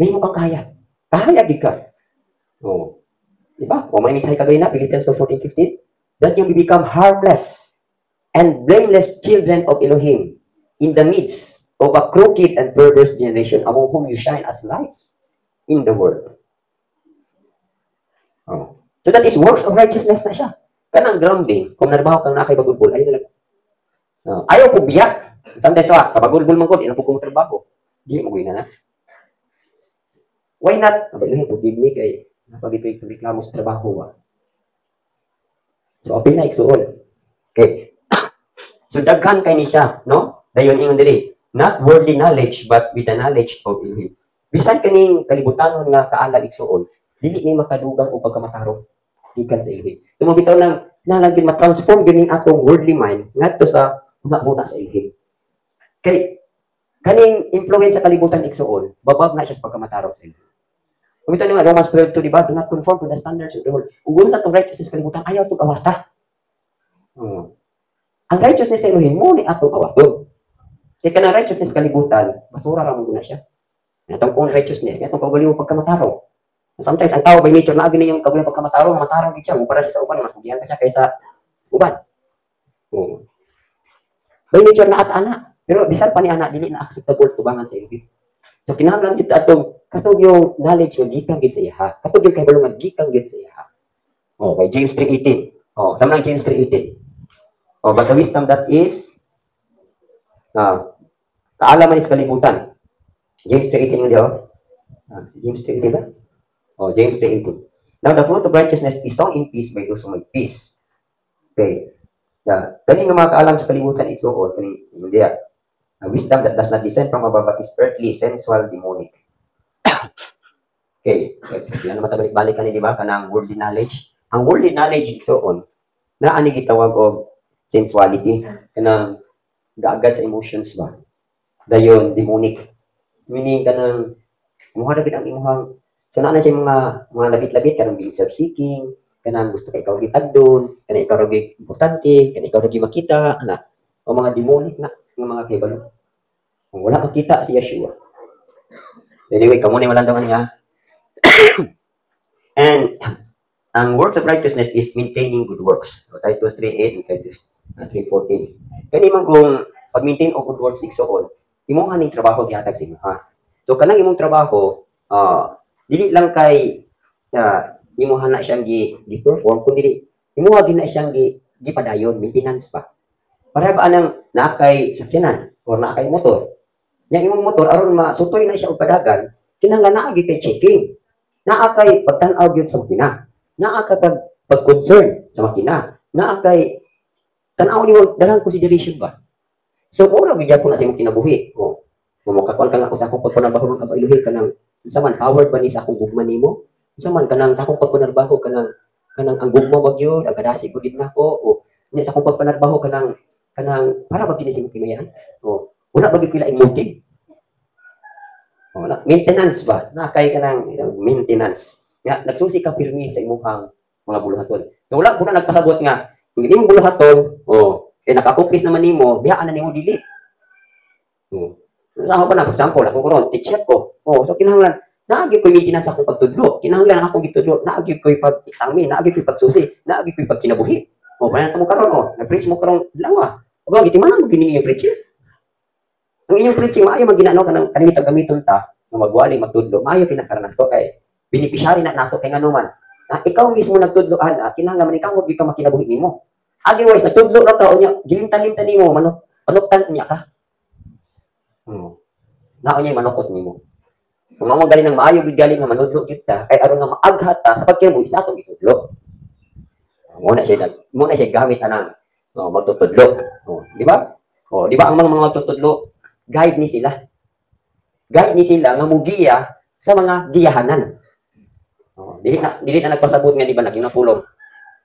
may mo kang kaya. Kaya gid ka. Di ba? O may minsay kagay na Philippians 2:14-15. That you become harmless and blameless children of Elohim in the midst of a crooked and perverse generation among whom you shine as lights in the world. So that is works of righteousness na siya. Kanang grounding, kung narbaho kang nakay bagulbul, ayaw nalang. Ayaw po biyak. Sometimes ito kabagulbul man ko, di na po kong trabaho. Di mo gawin na. Why not? Abay, forgive me kay napagito'y reklamo sa trabaho. So, apil na iksuon. Okay. So, daghan kay ni siya, no? Dayon ingon diri. Not worldly knowledge, but with the knowledge of Him. Bisan kaning kalibutanon nga kaala igsuon, dili ni makadugang o pagkamatarong gikan sa Elohim. So mabitaw nang nalagin ma-transform ganing atong worldly mind ngadto sa una sa Elohim. Kay kaning influence sa kalibutan igsuon, babag na siya sa pagkamatarong sa Elohim. Mabitaw nga Romans 12:2, di ba? Do not conform to the standards of the world. Ug unsa tong righteousness kalibutan ayaw tong awata. Ang righteousness sa Elohim mo ni atong awaton. Kaya ka na righteousness kalibutan, basura ra mo na siya. Itong own righteousness, itong kagaling pagkamatarong. Sometimes, ang tao by nature, naagin na yung kagaling pagkamatarong, matarong din siya, para siya sa uban, mas magihan pa siya kaysa uban. By nature, naat-ana. Pero, bisan pa ni anak, dili na acceptable tubangan sa Elohim. So, kinahanglan dito katong yung knowledge nga gikang gid sa iya. Katong yung kabalungan gikang gid sa iya. Kay James 3:18. Sama ng James 3:18. But the wisdom that is kaalaman is kalibutan. James 3:18 yun di James 3:18 ba? James 3:18. Now, the fruit of righteousness is sown in peace by those who make peace. Okay. Kani nga makaalam sa kalibutan igsuon, kani hindi wisdom that does not descend from above but is earthly, sensual, demonic. Okay. Yan naman balik ka ni, di ba? Kanang worldly knowledge. Ang worldly knowledge igsuon, na ani gitawag og sensuality. Kanang gaagad sa emotions ba? Dayon, demonic. Meaning kanang muha na ang imuhang so na siya mga labit-labit kanang being self-seeking, kanang gusto ka ikaw gitagdon, kanang ikaw ra importante, kanang ikaw ra makita, ana. O mga demonic na ng mga kibalo. Kung wala makita si Yeshua. Anyway, kamo ni walang daman niya. And ang works of righteousness is maintaining good works. So, Titus 3:8 and Titus 3:14. Kani man kung pag-maintain og good works igsuon, imong haning trabaho gihatag sa imo ha. So kanang imong trabaho, dili lang kay imuha na siyang gi-perform kundi imuha din na siyang gipadayon, maintenance pa. Para ba anang naakay sakyanan or naakay motor. Yang imong motor aron masutoy na siya og padagan, kinahanglan naa gyud kay checking. Naa kay pagtan-aw gyud sa makina. Naa ka pag-concern sa makina. Naa kay tan-aw nimo daghang consideration ba. So ora bigyan ko na sa imong kinabuhi. Mamukakon ka nga sa akong pagpanarbaho ng kabailuhin kanang unsa man powered ba ni sa akong gugma nimo? Unsa man kanang sa akong pagpanarbaho kanang ang gugma ba gyud, ang kadasi ko gid nako o ni sa akong pagpanarbaho kanang para ba kini sa imong kimayan? Wala ba gyud laing motive? Maintenance ba? Na kay kanang maintenance. Nga nagsusi ka pirmi sa imong mga buluhaton. So wala ko na nagpasabot nga kung imong buluhaton, naka-accomplish naman nimo, biyaan na nimo dili. Sa ako pa na, for example, ako karon teacher ko. So kinahanglan naagi ko maintenance akong pagtudlo. Kinahanglan akong gitudlo, naagi ko pag-examine, naagi ko pagsusi, naagi ko pagkinabuhi. Paano mo karon na-preach mo karon lawa. O gitiman mo gini yung preaching. Ang inyong preaching maayo maginano kanang kanita gamiton ta nga magwali magtudlo. Maayo pinakaran to kay beneficiary na nato kay nganuman. Ikaw mismo nagtudlo kinahanglan man ikaw gyud ka makinabuhi nimo. Otherwise nagtudlo ra ka unya gilintan-lintan nimo manuktan niya ka. Naonya manukot nimo. Kung amo galing ng maayo gid galing nga manudlo gyud ta kay aron nga maaghat ta sa pagkinabuhi sa atong gitudlo. Muna siya gamit anang magtutudlo. Di ba? Di ba ang mga magtutudlo guide ni sila. Guide ni sila nga mugiya sa mga giyahanan. Dili na nagpasabot nga di ba naging napulong.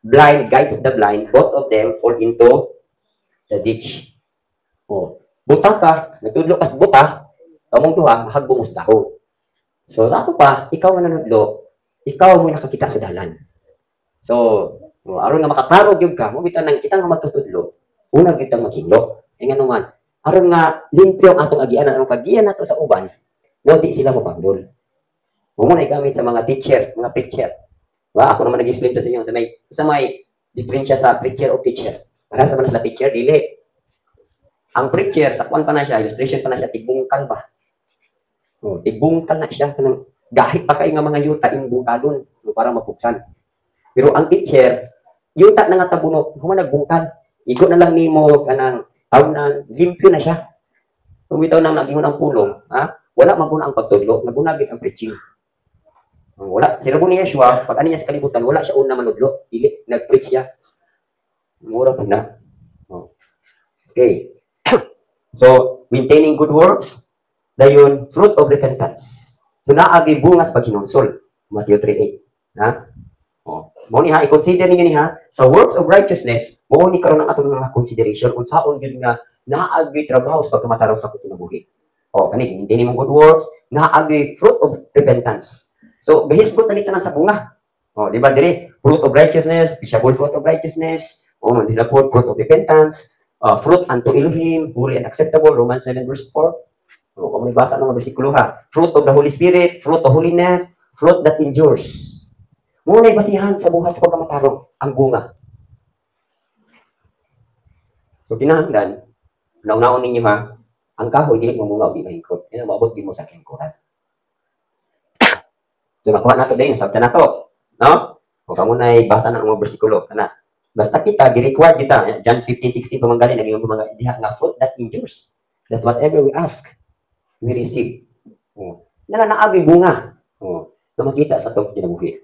Blind guides the blind, both of them fall into the ditch. Buta ka, nagtudlo kas buta, among duha mahagbong usdahon. So sa ato pa, ikaw man nanudlo, ikaw mo nakakita sa dalan. So aron nga makaklaro gyud ka, mo bitaw nang kita nga magtutudlo, una gyud tang maghilo. Nga naman, aron nga limpyo ang atong agianan, aron kagiyan nato sa uban, no di sila mapagdol. Mo na gamit sa mga teacher, mga preacher. Ako naman nag-explain to sa inyo sa may diferensya sa preacher o teacher. Para sa mga teacher dili. Ang preacher sa kwan pa na siya, illustration pa na siya tigbungkal ba. Tigbungkal na siya kanang gahit pa kay nga mga yuta imbungkalon para mapuksan. Pero ang teacher, yuta na nga tabunok, human nagbungkal. Igo na lang nimo kanang tawnan, limpyo na siya. Kung bitaw nang nagingon ang pulong, wala maguna ang pagtudlo, nagunagit ang preaching. Wala, sila po ni Yeshua, pag ano niya sa kalibutan, wala siya una manudlo, dili, nag-preach siya. Mura po na. Okay. So, maintaining good works, dayon, fruit of repentance. So, naagi bungas pag hinunsol. Matthew 3:8. Mo ni i-consider ninyo niya, sa works of righteousness, mo ni karon ang atong mga consideration, kung saon yun nga, naagi trabaho sa pagkamataraw sa kutinabuhi. Kani, maintaining good works, naagi fruit of repentance. So, behisbot na nito sa bunga. Di ba, diri, fruit of righteousness, peaceable fruit of righteousness, dila fruit of repentance, fruit unto Elohim, holy and acceptable, Romans 7:4. Kung nabasa ng mga bersikulo ha, fruit of the Holy Spirit, fruit of holiness, fruit that endures. Muna basihan sa buhat sa pagkamataro, ang bunga. So, kinahanglan, nauna-unin ninyo ha, ang kahoy, dili mo munga o di mahingkot. Yan ang maabot din mo sa kingkuran. So, nakuha na ito din, sabta na ito. No? Kung kamo na basa ng mga bersikulo, basta kita, di-required kita, John 15:16 pamanggali, naging mga diha nga fruit that endures. That whatever we ask, we receive. Naagi bunga. Na makita sa itong kinabuhi.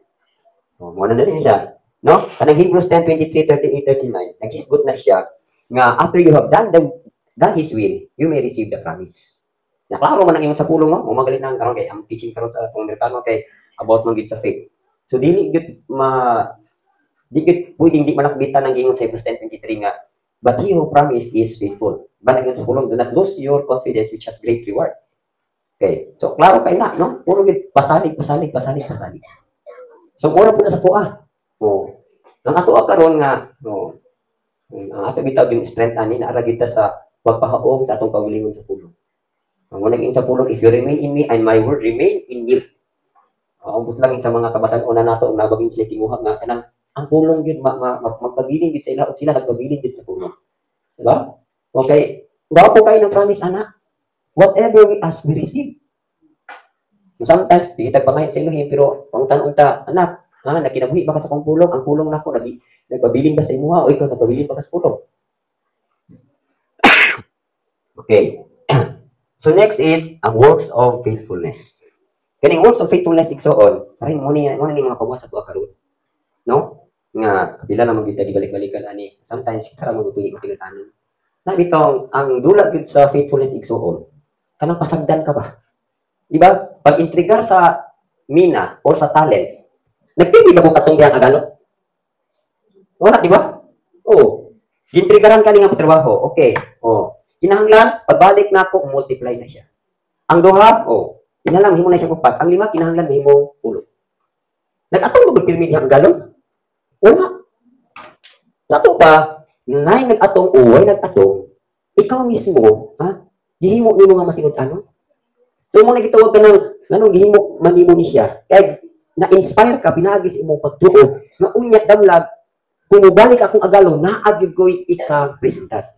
Mo na din siya. No? Kanang Hebrews 10:23, 38, 39, naghisgot na siya nga after you have done His will, you may receive the promise. Naklaro man ang imong sa pulong mo, magaling na karon kay ang teaching karon sa atong Amerikano kay about man gid sa faith. So dili gid pwedeng di manakbitan ang giingon sa Hebrews 10:23 nga, but he who promised is faithful. Banag sa pulong, do not lose your confidence which has great reward. Okay. So klaro kay na, no? Puro gid pasalig. So mura po na sa tuwa. Ang ato karon nga, ang ato bitaw yung strength ani na ara kita sa pagpahaom sa atong kaugalingon sa pulong. Ang unang sa pulong, if you remain in me and my word remain in you. Ambot lang sa mga kabatan-una nato ang nabagin sila tinguha nga kanang ang pulong gyud magpabilin gid sa ila ug sila nagpabilin gid sa pulong. Diba? Okay. Gapo kayo ng promise anak. Whatever we ask, we receive. Sometimes, di kita pangayon sa Elohim, pero pangtan-unta, anak, nakinabuhi ba ka sa kong pulong? Ang pulong na ako, nagpabilin ba sa imuha? O ikaw, nagpabilin ba ka sa pulong? Okay. So next is, ang works of faithfulness. Kaning works of faithfulness, igsoon, parin muna ni mga pagwa sa tuwa karon. No? Nga, kapila naman kita gibalik-balikan ani. Sometimes, kita ramang utuyi ko tinutanan. Nabitong, ang dulag yun sa faithfulness, igsoon, kanang pasagdan ka ba? Diba? Pag intrigar sa mina or sa talent, nagpili ba mo katong diyang agalo? Wala, di ba? Gintrigaran ka nga trabaho. Okay. Kinahanglan, pagbalik na ako, multiply na siya. Ang duha, kinahanglan, mahimo na siya kupat. Ang lima, kinahanglan, mahimo ulo. Nag-atong mo magpirmi diyang agalo? Wala. Sa ito pa, nay nag-atong, way nag-atong, ikaw mismo, gihimo ni mo nga masinud-ano? So, mo nagitawag ka ng gihimo manimo ni siya. Kaya, na-inspire ka, pinagis imong pagtuo, nga unyat damlag, kung mubalik akong agalo, naagyo ko'y ika-presentar.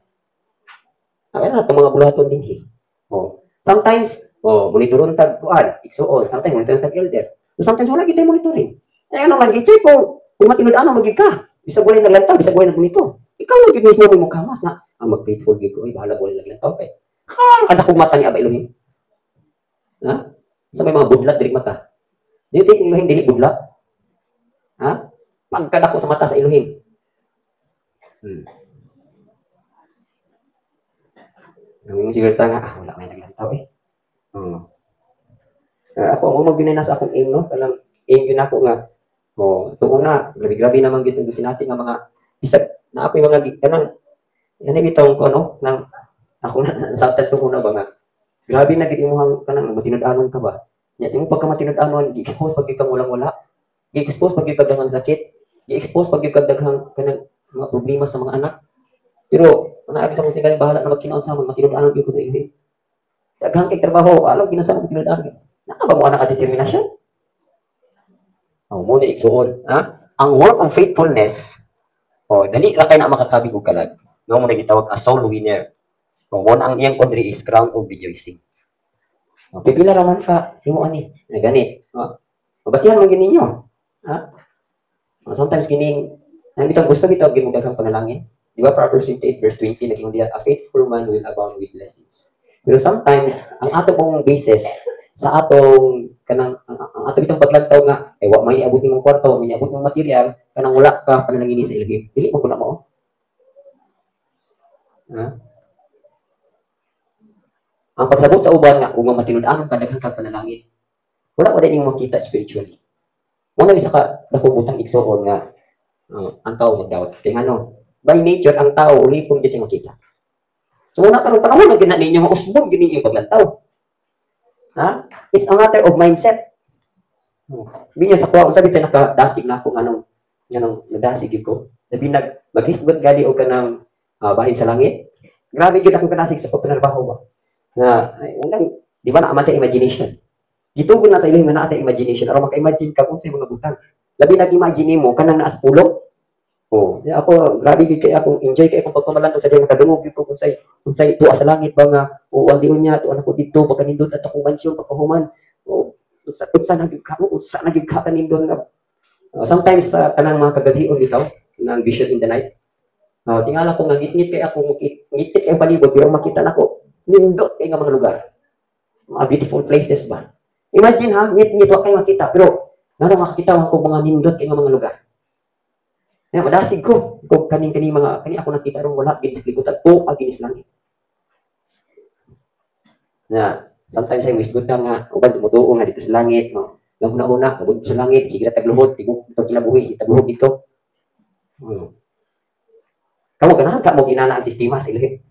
Kaya na, itong mga bulaton din. Sometimes, monitoron tag-kuan, iksoon. Sometimes, monitoron tag-elder. So, sometimes, wala kita monitoring. Ano man, gitsi kung matinud-ano, magig ka. Bisa buhay naglantaw, bisa buhay nagmonitor. Ikaw magig mismo mo kamas na, ang mag-faithful gig ko, bahala buhay naglantaw. Kada kong mata ni Aba Elohim. Sa may mga budlat diri mata. Do you think Elohim dili budlat? Pagkadako sa mata sa Elohim. Yung sigurta nga, wala may naglantaw ako mo maginay na sa akong aim, no? Kanang aim yun ako nga, tuon na, grabe naman gito gusto natin nga mga bisag na ako yung mga kanang yan itong ano, nang ako na sa tatlo na ba nga grabe na gid imong kanang matinud-anon ka ba? Nya simo pagka matinud-anon, gi-expose pag ikaw walang-wala. Gi-expose pag ikaw daghang sakit. Gi-expose pag ikaw daghang kanang mga problema sa mga anak. Pero ana sa kung sila bahala na magkinaon sa mga matinud-anon gyud ko sa iyo. Daghang kay trabaho, alam kinasa mo matinud-anon. Naka ba mo ana ka determinasyon? Mo na igsuon, Ang work of faithfulness, dali ra kay na makakabig og kalag. No mo na gitawag as soul winner. Kung ang iyang kundri is crown of rejoicing. Pipila raman ka, himo ani, gani. Mabasihan mo gini ninyo. Sometimes kining, bitang gusto bitaw gimudaghang panalangin. Di ba Proverbs 28:20 naging diya, a faithful man will abound with blessings. Pero sometimes ang ato pong basis sa atong kanang ang ato bitang paglantaw nga wa may abot nimong kwarto, may abot nimong material, kanang wala ka panalangin sa Elohim. Dili mo kuna mo. Ang pagsabot sa uban nga, kung matinud-anon ka, daghang ka panalangin. Wala ko din yung makita spiritually. Muna isa ka, nakubutang igsoon nga, ang tao mag-doubt. Kaya by nature, ang tao, ulipong din siya makita. So muna karoon panahon, na gina ninyo, mausbog din ninyo yung paglantaw. It's a matter of mindset. Binya sa kuha, sabi tayo nakadasig na akong nadasig ko. Sabi mag-hisbot gali o ka ng bahin sa langit. Grabe yun akong kadasig sa pagpanarbaho ba. Di ba nakamata imagination? Gitugon na sa Elohim na naata imagination. Aron maka-imagine ka kung sa mga butang. Labi nag-imagine mo, kanang naas pulong. Ako, grabe yun kaya akong enjoy kaya akong pagpamalan sa diyan makadungog yun kung say tuwa sa langit ba nga, ang diyon niya, tuwa na ko dito, pagkanindot at akong mansyon, pagkahuman. Unsa naging kakanindot nga. Sometimes, kanang mga kagabion bitaw, ng vision in the night. Tingala ko nga, ngit-ngit kaya akong ngit-ngit kaya palibot, pero makita na ko, nindot kay nga mga lugar. Mga beautiful places ba? Imagine ngit-ngit wa kayo makita, pero Nga makakita ko mga nindot kay mga lugar. Nga madasig ko kani mga kani ako nakita ron wala ginis libutan o aginis langit. Nga sometimes ay wisgutan nga uban tumutuo nga dito sa langit no. Nga una-una kabud sa langit sige tagluhod tigok ito kinabuhi tagluhod dito. Kamu ganahan ka mo ginana ang sistema sa Elohim.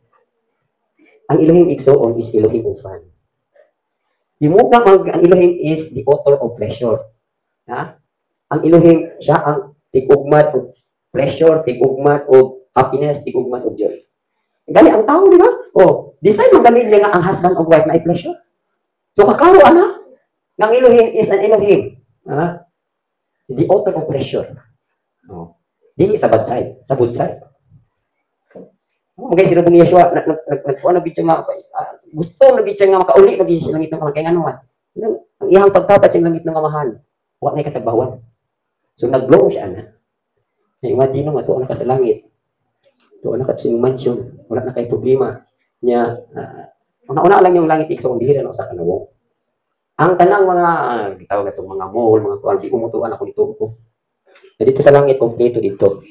Ang Elohim igsoon is Elohim ufan. Himuga ang Elohim is the author of pleasure. Ha? Ang Elohim siya ang tigugmad og pleasure, tigugmad og happiness, tigugmad og joy. Gali ang tao, di ba? Oh, design magaling niya nga ang husband og wife na i-pleasure. So kaklaro ana, ng Elohim is an Elohim. Ha? The author of pleasure. Oh. Dili sa bad side, sa good side. Magay sila ni Yeshua, nagkuha na bitya nga, gusto na bitya nga makauli na bitya sa langit ng kamahal. Kaya nga naman, ang iyang pagtapat sa langit ng kamahal, wala na ikatagbawan. So nag-blow siya na. Imagine nga, tuwa na ka sa langit. Tuwa na ka sa mansion, wala na kayo problema. Niya, una lang yung langit ikso kung dihira na sa kanawong. Ang tanang mga, gitawag na itong mga mall, mga kuwan, di umutuan ako dito ko. Na dito sa langit, kompleto dito.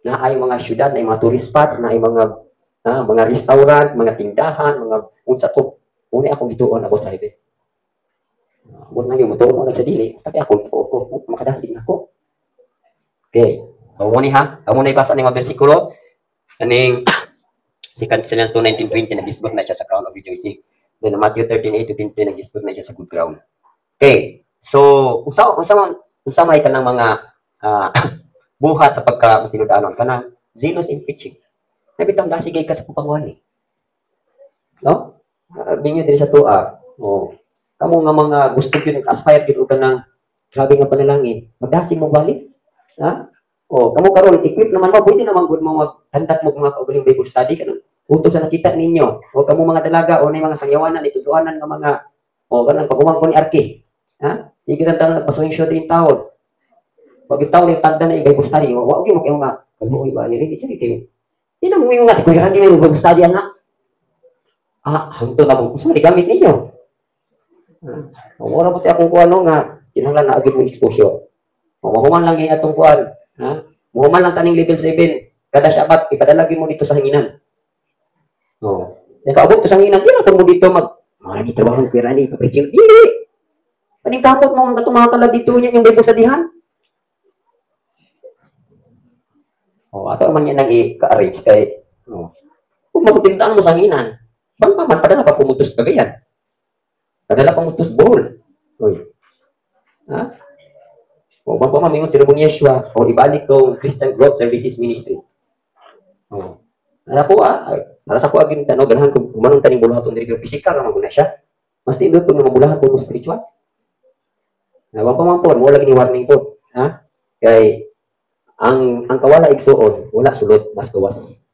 Na ay mga syudad, na ay mga tourist spots, na ay mga restaurant, mga tindahan, mga unsa to. Una akong gituon about sa heaven. Huwag na yung mutuon mo sa dili. Pati ako gituon ko, makadasig na ako. Okay. So, muna ha. Amo na ibasa ng mga bersikulo. Kaning si Cancellans 2:19-20 nag-discuss na siya sa crown of rejoicing. Then Matthew 13:8-10 nag-discuss na siya sa good ground. Okay. So, unsa may kanang mga buhat sa pagka-tinud-anon kanang zealous in preaching. Nabitang dasigay ka sa pagpangwali. No? Bingyo diri sa tuwa. Oh. Kamo nga mga gusto gyud aspire gyud ka nang grabe nga panalangin. Magdasig mo balik. Ha? Oh, kamo karon equip naman mo, pwede naman gud mo magtandak mo mga kaugaling Bible study kanang utod sa nakita ninyo. O kamo mga dalaga o nay mga sangyawanan ituduanan nga mga kanang pagumang ko ni Arki. Ha? Sige ra tanan nagpasuwing show din taon. Pag itaw ni tanda na Bible study, wa okay mo kayo nga kalmoy ba ni sige kayo. Ina mo yung nga si kuya hindi mo Bible study ana. Hanto na mo sa gamit ninyo. Wala po akong kuano nga kinahanglan na agad mo exposure. Mahuman lang yung atong kuan. Ha? Mahuman lang taning level 7. Kada Shabbat, ipadalagin mo dito sa hanginan. Nakaabot ko sa hanginan, di na mo dito marami trabaho ng pera ni, papreaching. Dili! Paning kapot mo, ang tumakala dito niya yung Bible studyhan. Ato man yan nang i-arrange kay, kung magtindaan mo sa hanginan, bang paman, padala pa pumutos kagayan. Padala pa pumutos bohol. Ha? O bang pamamingon si Rabong Yeshua o ibalik tong Christian Growth Services Ministry. Para sa ko aging ganahan kung umanong taning bulahaton diri physical ra man siya. Mas tindo pag mabulahaton mo spiritual. Bang pamampon mo lagi ni warning po. Ha? Kay ang kawala igsuon wala sulod mas gawas.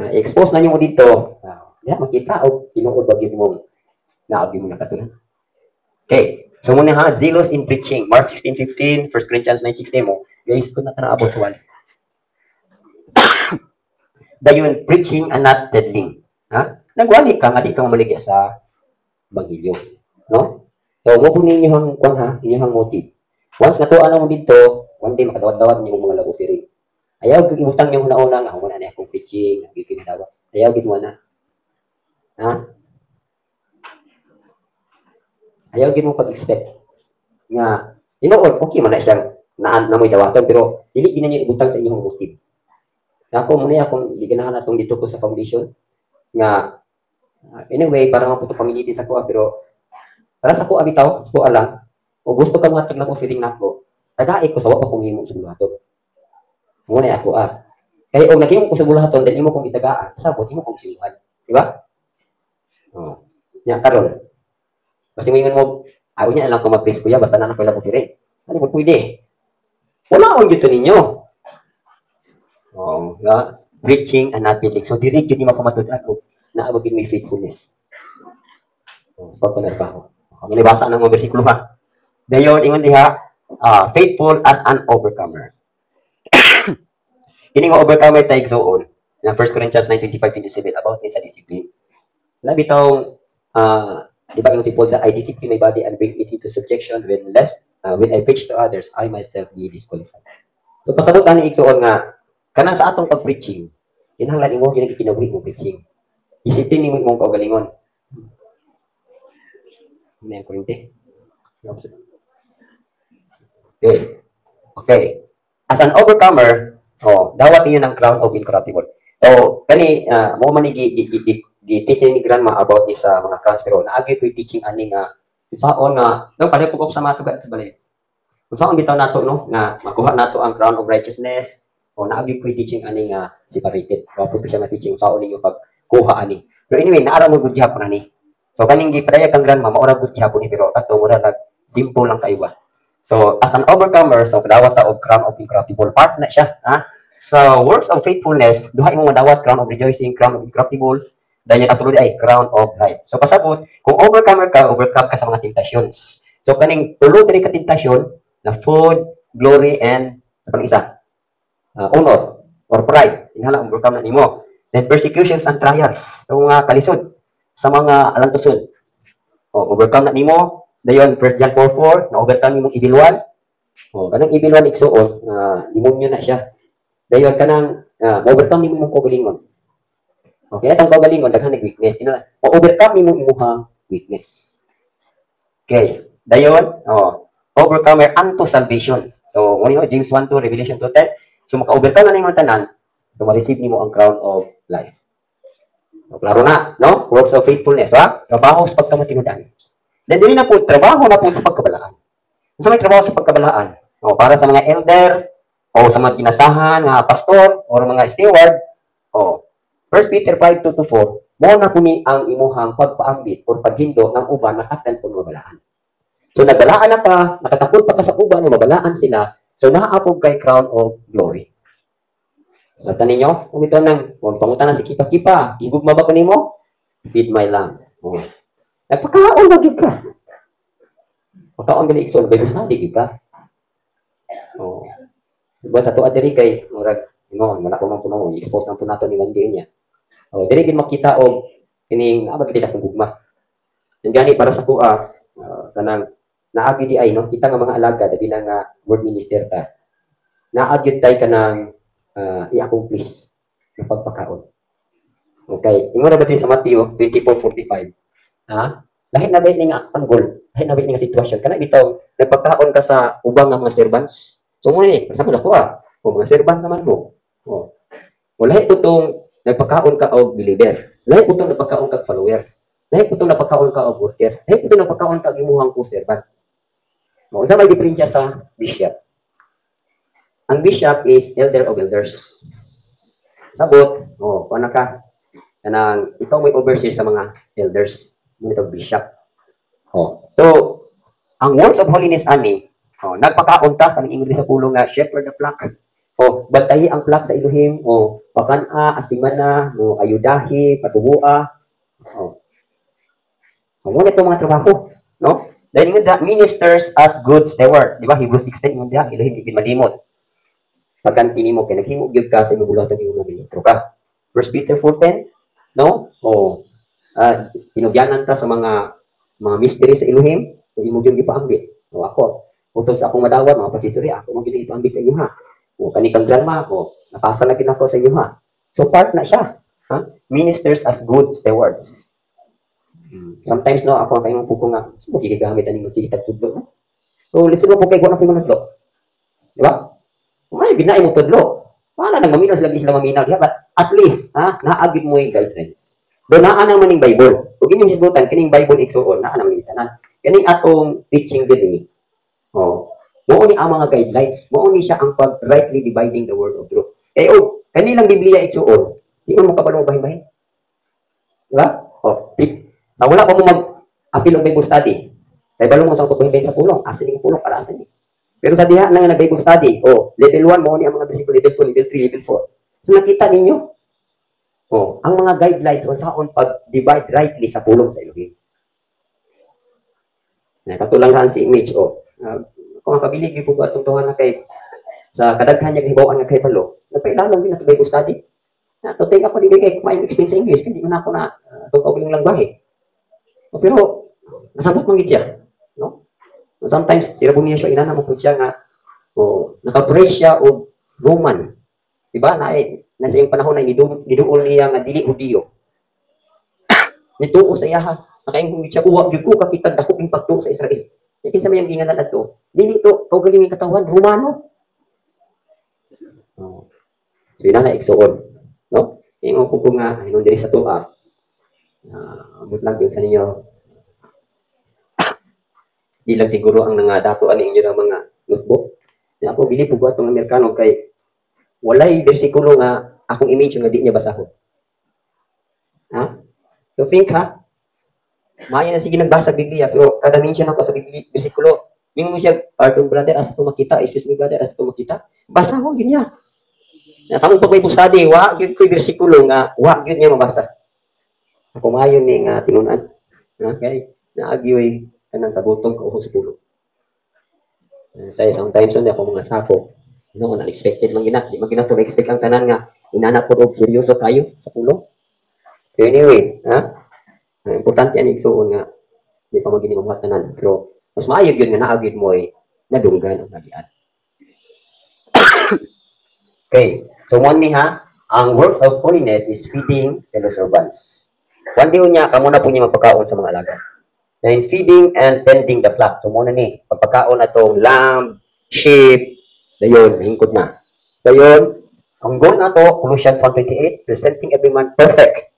I-expose na niyo mo dito. Makita o tinuod bagyo mo naagi mo nakatunan. Okay. So muna ha, zealous in preaching. Mark 16:15, 1 Corinthians 9:16 mo. Guys, kung natanabot sa wala. Dayon, preaching and not peddling. Ha? Nagwali ka, nga di kang maligya sa Bangilyo. No? So, mo po ninyo hang kwan ha, ninyo hang motive. Once natuan mo dito, one day makadawat-dawat niyo mga labo offering. Ayaw, gagimutang niyo una-una nga, muna na akong preaching, nagkikinadawat. Ayaw, ginawa na. Ha? Ayaw gid mo pag-expect nga tinuod okay man na siyang naamoy dawaton pero dili ginanyo ibutang sa inyong motive. Ako muna akong giganahan atong dito ko sa foundation nga anyway para maputo community sa ko pero para sa ko abitaw ko alam o gusto ka matag na ko feeling nako tagai ko sa wa pa kong himo sa bulahaton. Muna ako kay og naghimo ko sa bulahaton dili mo kong itagaan sabot imo kong siluhan, di ba? Nya karon kasi ngayon mo, ayaw niya lang kung mag-praise kuya, basta na nakuha ko pire. Ano mo pwede? Wala akong dito ninyo. Preaching and not peddling. So, direct yun yung makamatod ako na abagin may faithfulness. Pagpanar pa ako. Manibasa ng mga versikulo ha. Dayon, ingon diha, faithful as an overcomer. Ini nga overcomer tayo zoon. Na 1 Corinthians 9:25-27 about sa discipline. Labi taong Di ba yung si Paul that I discipline my body and bring it into subjection when I preach to others, I myself be disqualified. So pasabot ani igsuon nga kanang sa atong pag-preaching, kinahanglan imo kini kinabuhi mo preaching. Disiplin nimo imong kaugalingon. May kurente. Okay. Okay. As an overcomer, dawat niyo ng crown of incorruptible. So, mo man gi-teaching ni grandma about this mga crowns, pero naagi ko teaching ani nga saon nga nang palipog sa mga sugat sa balay. Kung saan bitaw nato no nga makuha nato ang crown of righteousness o naagi ko teaching ani nga separated. Wapo siya na teaching saon ninyo pagkuha ani. Pero anyway, naara mo gud gyapon ani. So kaning gipadayag kang grandma mao ra gud gyapon ni pero ato mura nag simple lang kayo ba. So as an overcomer, so dawat ta og crown of incorruptible part na siya, ha? So works of faithfulness, duha imong madawat crown of rejoicing, crown of incorruptible, dayon atulod ay crown of life. So pasabot, kung overcomer ka, overcome ka sa mga temptations. So kaning tulo diri ka tentasyon na food, glory, and sa pang isa, honor or pride. Inhala overcome na nimo. Then persecutions and trials. So mga kalisod sa mga alantuson. Overcome na nimo. Dayon 1 John 4:4 na overcome nimo evil one. Kanang evil one igsuon, demonyo na siya. Dayon kanang overcome nimo imong kaugalingon. Okay, atong kaugalingon daghan weakness. Overcome nimo imong weakness. Okay. Dayon, overcomer unto salvation. So, James 1:2, Revelation 2:10. So, maka-overcome na nimo tanan, so ma-receive nimo ang crown of life. So, klaro na, no? Works of faithfulness, ha? Trabaho sa pagkamatinudan. Then, dili na po, trabaho na po sa pagkabalaan. So, may trabaho sa pagkabalaan. Para sa mga elder, o sa mga ginasahan, mga pastor, o mga steward, 1 Peter 5:2-4, mo na po ni ang imuhang pagpaambit o paghindo ng uban na katan po mabalaan. So, nagbalaan na ka, nakatakot pa ka sa uban, mabalaan sila, so naaapog kay crown of glory. So, tanin nyo, kung ito nang, pangutan na si Kipa-Kipa, igugma ba ko nimo? Feed my lamb. Nagpakaon ba gid ka? Pagkaon gali ikson, Bible study gid ka. Diba sa tuwa diri kay murag wala ko man puno, expose nang nato ni Mandy niya. Diri gid makita og kining abag kita kung gugma. Yan gani para sa kuha, kanang naagi di ay no kita nga mga alaga dili nga word minister ta. Naagi tay kanang i-accomplish ng pagpakaon. Okay, ingon na ba din sa Matthew 24:45. Lahi na ba nga ang goal? Lahi na ba nga sitwasyon? Kana bitaw nagpagkaon ka sa ubang nga mga servants. So mo ni, sa mga kuha, mga servants naman mo. Lahi tutong nagpagkaon ka og believer. Lahi tutong nagpagkaon ka follower. Lahi tutong nagpagkaon ka og worker. Lahi tutong nagpagkaon ka imuhang servant. Isa may diferensya sa bishop. Ang bishop is elder of elders. Sabot, paano ka? Kanang ikaw may overseer sa mga elders. Ito bishop. So, ang works of holiness ani, nagpakaon ta kanang ingon sa pulong nga shepherd the flock. Bantayi ang flock sa Elohim, pakana, atimana, ayudahi, patubua. Muna itong mga trabaho, no? Dahil nga ministers as good stewards, di ba? Hebrews 16 ingon diha, Elohim ibig malimot. Pagkanti nimo kay naghimo gyud ka sa imong bulatong imong ministro ka. 1 Peter 4:10, no? Pinugyanan ta sa mga mystery sa Elohim, so imo gyud gipaambit. Ako, utod sa akong madawat mga pagsisuri, ako mo gyud ipaambit sa inyo ha. Kani kang grandma ako, napasa na gid ako sa inyo ha. So part na siya, ha? Ministers as good stewards. Sometimes no ako kay imong puko nga, so gigamit ani mo sige tudlo, no? So listen mo po kay ko na pinunodlo. Di ba? May ginay mo tudlo. Wala nang maminaw sila maminaw. But at least, naagid mo yung guidelines. Do naa nang maning Bible. Ug inyong hisgutan kining Bible igsuon naa nang tanan. Kining atong teaching diri. Mao ni ang mga guidelines. Mao ni siya ang pag rightly dividing the word of truth. Kanilang Biblia igsuon. Di mo makabalo bahin-bahin. Di ba? Sa wala pa mo mag-apil og Bible study. Kay balong mo sa pagbahin sa pulong, asa ning pulong para asa ni. Pero sa diha nang nag-Bible study, level 1 mo ni ang mga bersikulo, level 2, level 3, level 4. So nakita ninyo, ang mga guidelines on saon pag-divide rightly sa pulong sa Elohim. Katulad si image, kung makabilig yung po atong tuhan na kay sa kadaghan niya hibawan nga kay Palo, nagpailalong din na Bible study. Tuting ako di kay may experience sa English, hindi man ako na itong kaugaling lang bahay. Pero Nasabot man gid siya, no? Sometimes sira bumiya siya inana mo pud siya nga naka-pray siya og Roman. Diba? Na sa iyong panahon na giduol niya nga dili Hudiyo. Nituo sa iya ha. Nakaingkong siya uwa gyud ko kakitag dako ing pagtuo sa Israel. Kinsa may ang ginganan adto? Dili to kaugaling katawan Romano. Oh. So ina na igsuon, no? Ingon ko nga ingon diri sa tuwa. Abot lang yun sa ninyo. Di lang siguro ang nangadato ani inyo ng mga notebook. Ya ako bili po atong Amerikano kay walay bersikulo nga akong image nga di niya basahon. Ha? So think ha? Maya na sige nagbasa Biblia pero kada minsan ako sa Biblia bersikulo mingon mo siya, pardon brother, asa to makita, excuse me brother, asa to makita. Basahon gyud niya. Sa akong pag may study, wa gyud ko'y bersikulo nga wa gyud niya mabasa. Ako mayon ni nga tinunan. Okay? Naagyoy kanang kabutong ko sa pulo. Say sometimes on ako mga sako. No, unexpected man gina. Di man gina to expect ang tanan nga inana ko og seryoso kayo sa pulo. Anyway, ha? Importante ani igsuon nga di pa magini mga tanan. Pero mas maayo gyud nga naagid mo ay nadunggan ang nagian. Okay. So mo ni ha, ang works of holiness is feeding fellow servants. One day niya kamo na po niya magpakaon sa mga alaga. Then feeding and tending the flock. So muna ni pagpakaon atong lamb, sheep, dayon hingkod na. Dayon ang goal nato Colossians 1:28, presenting every man perfect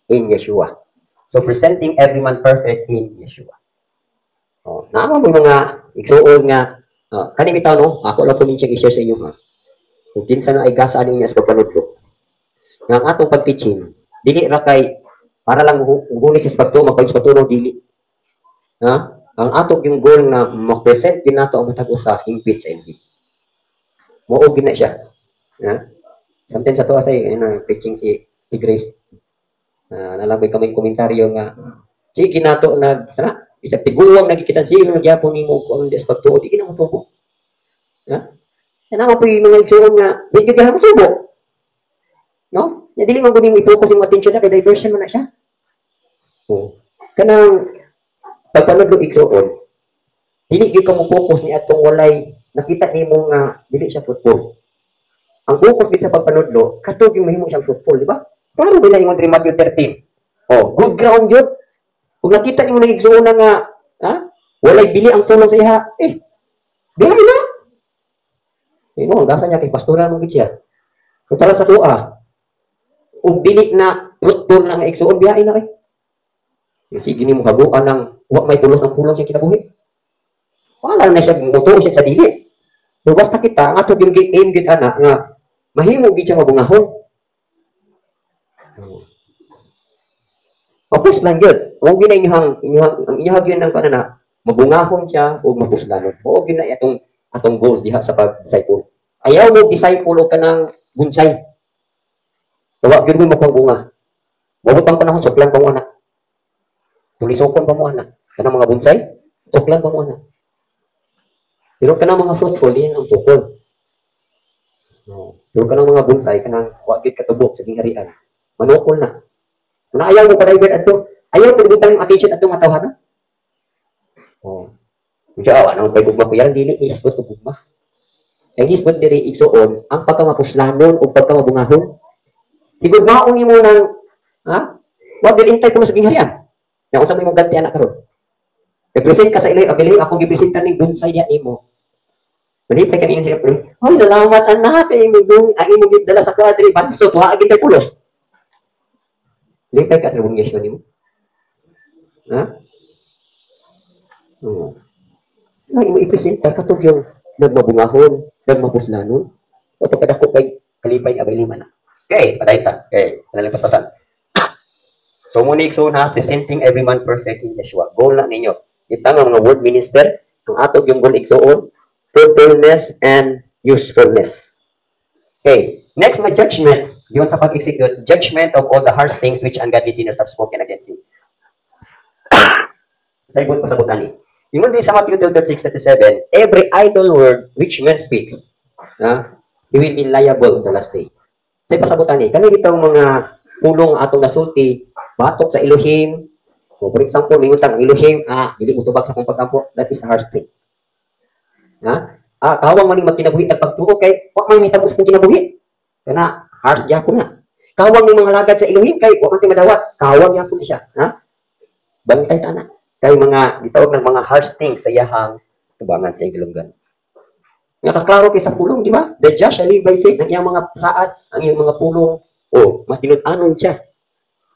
in Yeshua. So presenting every man perfect in Yeshua. Oh, naamo mo mga igsuon nga kani bitaw no, ako lang po minsan i-share sa inyo ha. Kung kinsa na ay gasa ani niya sa pagpanod ko. Nga ang atong pag-teaching, dili ra kay para lang ugulit sa pagtuo, magpagpatuno dili. Ha? Ang ato yung goal na ma-present din nato ang matag usa hingpit sa inyo. Mao gina siya. Ha? Sometimes ato say preaching si Grace. Nalabay kamay komentaryo nga sige nato sana isa tiguwang nagikisan sino nagyapon nimo ko ang pagtuo di kina mo tubo. Ha? Yan ako yung mga igsuon nga di gyud mo tubo. No? Ya dili man gud mo i-focus yung attention na kay diversion man na siya. Oh. Kanang pagpanod og igsuon, dili gyud ka mo focus ni atong walay nakita nimo nga dili siya football. Ang focus gid sa pagpanudlo, katog yung mahimo siyang football, di ba? Klaro ba na ingon diri Matthew 13? Oh, good ground yun. Kung nakita nimo nang igsuon na nga, ha? Walay bili ang tulong sa iha, bihay na. No, gasa niya kay pastoral mo gid siya. Kung para sa tuwa, ug dili na football na nga igsuon, bihay na kay. Sige ni mo kabuan ng wa may tulos ang pulong siya kinabuhi. Wala na siya motuo siya sa dili. So basta kita ang ato yung aim gid ana nga mahimo gid siya mabungahon. Mapus lang yun. Huwag yun ang inyahag yun ng kanana, mabungahon siya o mapuslanon. Huwag yun na atong goal diha sa pag-disciple. Ayaw mo disciple o ka ng bunsay. Huwag yun mo mapangbunga. Huwag pang panahon, suklan pa mo anak. Tulisokon pa mo anak. Kanang mga bunsay, suklan pa mo anak. Pero kanang mga fruitful, yan ang sukol. Pero kanang mga bunsay, kanang huwag yun katubok sa gingharian. Manukol na. Kung ayaw mo pa-divert ato, ayaw mo butang yung attention ato nga tawhan. Kung siya, anong pa'y gugma ko yan, dili isbot o gugma. Ang isbot diri igsuon, ang pagkamapuslanon o pagkamabungahon. Higugmaon ni mo ng, huwag dilintay ko mo sa gingharian. Na kung saan mo yung ganti anak karon. Represent ka sa ilay, abiling akong gipresentan ng bunsay niya imo. Malipay kami yung siya, oh, salamat anak, ang imong dala sa kwadri, bansot, waagin tayo pulos. Lipay ka sa bunggesyon ni mo. Ha? Imo i-presenta katog yung nagmabungahon, nagmapuslanon. O pagkadako kay kalipay abay lima na. Okay, patay ta. Okay, nalipas-pasan. So munig so na presenting every man perfect in Yeshua. Goal na ninyo. Itang mga word minister, ang atog yung goal igsuon, fruitfulness and usefulness. Okay, next na judgment. Yun sa pag-execute, judgment of all the harsh things which ungodly sinners have spoken against him. Sa ibon pasabot ani. Yung din sa Matthew 26:37, every idle word which man speaks, he will be liable on the last day. Sa pasabot ani, kani bitong mga pulong atong nasulti, batok sa Elohim, O, for example, mayutang Elohim, dili mo tubag sa kong pagkampo, that is a harsh thing. Ha? Kawang man yung magkinabuhi at pagtuo kay, wak man may tabos kong kinabuhi. Kana, harsh diya ko na. Kawang ng mga lagad sa Elohim, kay wak man madawat, kawang diya ko na siya. Ha? Bantay ta na. Kay mga, gitawag ng mga harsh things sa iyahang tubangan sa igulunggan. Nakaklaro kay sa pulong, di ba? The just shall live by faith. Ang iyang mga saad, ang iyang mga pulong, matinud-anon siya.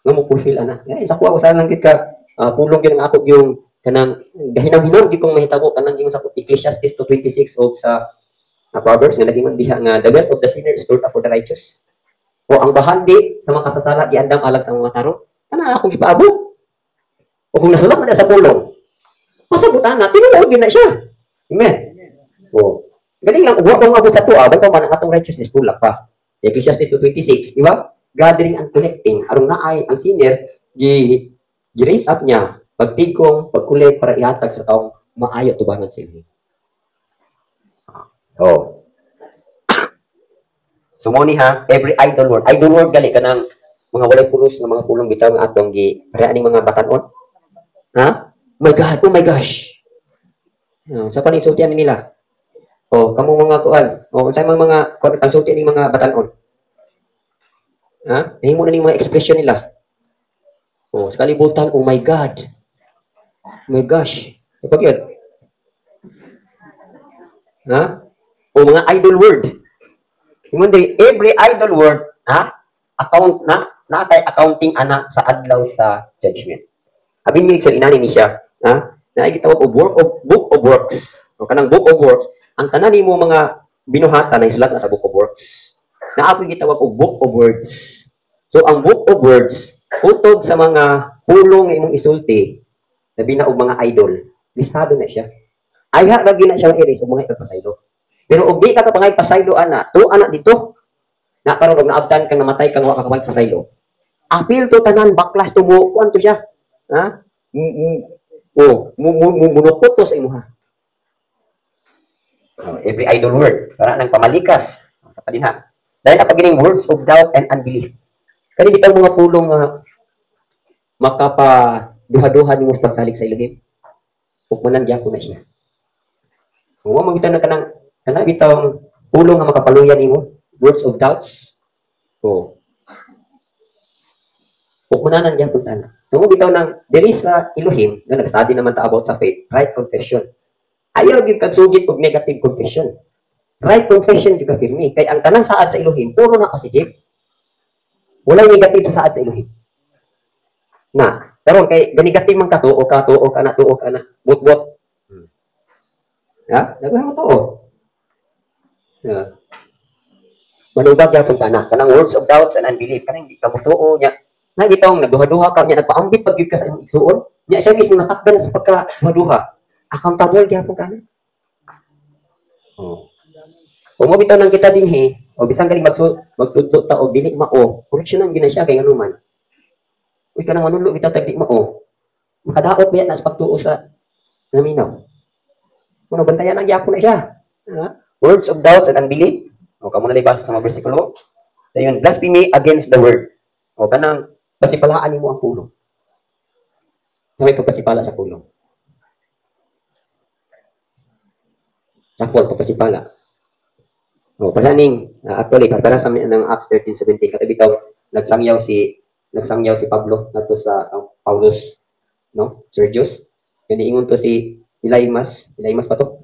Nga mo fulfill, ana. Sa kuha ko saan lang ka, pulong yun ang ako yung kanang gahinang-hinang di kong mahitabo kanang yung sa Ecclesiastes 2:26 o sa Proverbs nga naging man diha nga the wealth of the sinner is stored up for the righteous. O ang bahandi sa mga kasasala giandam alag sa mga taro. Kana akong gipaabot. O kung nasulat na sa pulong, masabutan na, tinuod yun na siya. Amen. O, galing lang, huwag kong abot sa tuwa, ba't pa man ang atong righteousness, tulak pa. Ecclesiastes 2:26, di ba? Gathering and collecting, arong naay, ang sinner, gi-raise up niya, pagtigong, pagkulit, para ihatag sa taong maayo tubangan sa inyo. Oh. So, mo ni ha, every idol word gali ka ng mga walay pulos ng mga pulong bitaw ng atong gi-reaning mga batanon. Ha? My God, oh my gosh. Sa paninsultian nila. Kamu mga kuan. Sa mga konsultian ng mga batanon. Ha? Nahimo na ning mga expression nila. Sa kalibutan, oh my God. Oh my gosh. Kapag yun. Ha? Mga idol word. Hindi, every idol word, account na kay accounting ana sa adlaw sa judgment. Abin mi sa inani ni siya, na gitawag og book of works. Kanang book of works, ang tanan nimo mga binuhatan na isulat na sa book of works. Naapoy gitawag og book of words. So ang book of words utob sa mga pulong nga imong isulti, labi na og mga idol, listado na siya. Ayha ra gina siya iris og mga ipasaylo. Pero og di ka kapangay pasaylo ana, to ana dito. Na karon og naabdan kang namatay kang wa ka kapangay pasaylo. Apil to tanan baklas to mo kuan to siya. Ha? Munukot to sa imuha. Every idol word, para nang pamalikas sa padinha. Dahil na pagining words of doubt and unbelief. Kani bitaw mga pulong makapaduha-duha nimo sa pagsalig sa Elohim. Pugmanan gyapon na siya. Kung mo bitaw na kanang bitaw pulong nga makapaluyan nimo, words of doubts. Pugmanan gyapon ta na. Kung bitaw nang diri sa Elohim, na nag-study naman ta about sa faith, right confession. Ayaw gyud kagsugit og negative confession. Right confession gyud ka pirmi kay ang tanang saad sa Elohim puro na positive. Wala negative sa saad sa Elohim. Na, karon kay negative man ka tuo ka na bot-bot. Ha? Nagwa mo tuo. Ya. Manubag gyapon ka na kanang words of doubts and unbelief kanang di ka mutuo nya. Na gitong nagduha-duha ka niya nagpaambit pag ka sa imong igsuon niya siya mismo natakdan sa pagka-duha. Accountable gyapon ka na. Kung mo bitaw nang kita dinhi o bisan galing magtudlo ta og dili mao, correctionan gyud na siya kay nganuman. Uy kanang manulo bitaw tag di mao. Makadaot biya na sa pagtuo sa naminaw. Kuno bantayan ang gyapon na siya. Words of doubts and unbelief. Kamo na libasa sa mga bersikulo. Dayon blasphemy against the word. Kanang pasipalaan nimo ang pulong. Sa may pagpasipala sa pulong. Sakwal pagpasipala. Pasaning actually para sa ng Acts 13:17 katabi bitaw nagsangyaw si Pablo nato sa Paulus, no? Sergius. Kani ingon to si Elymas pa to.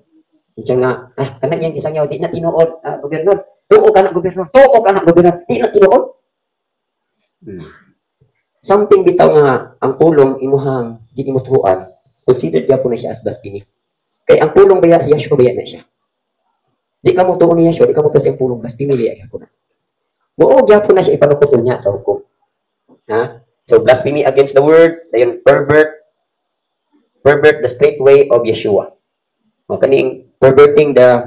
Siya nga kanang yang isangyaw di na tinuod gobernador. Tuo ka na gobernador. Di na tinuod. Something bitaw nga ang pulong imuhang di mo tuhuan, considered gyapon na siya as blasphemy. Kay ang pulong baya si Yeshua baya na siya. Di ka mo tuon ni Yeshua, di ka mo tuon siyang pulong blasphemy baya gyapon na. Buo gyapon na siya ipanukutol niya sa hukom. So blasphemy against the word, dayon pervert the straight way of Yeshua. Kaning perverting the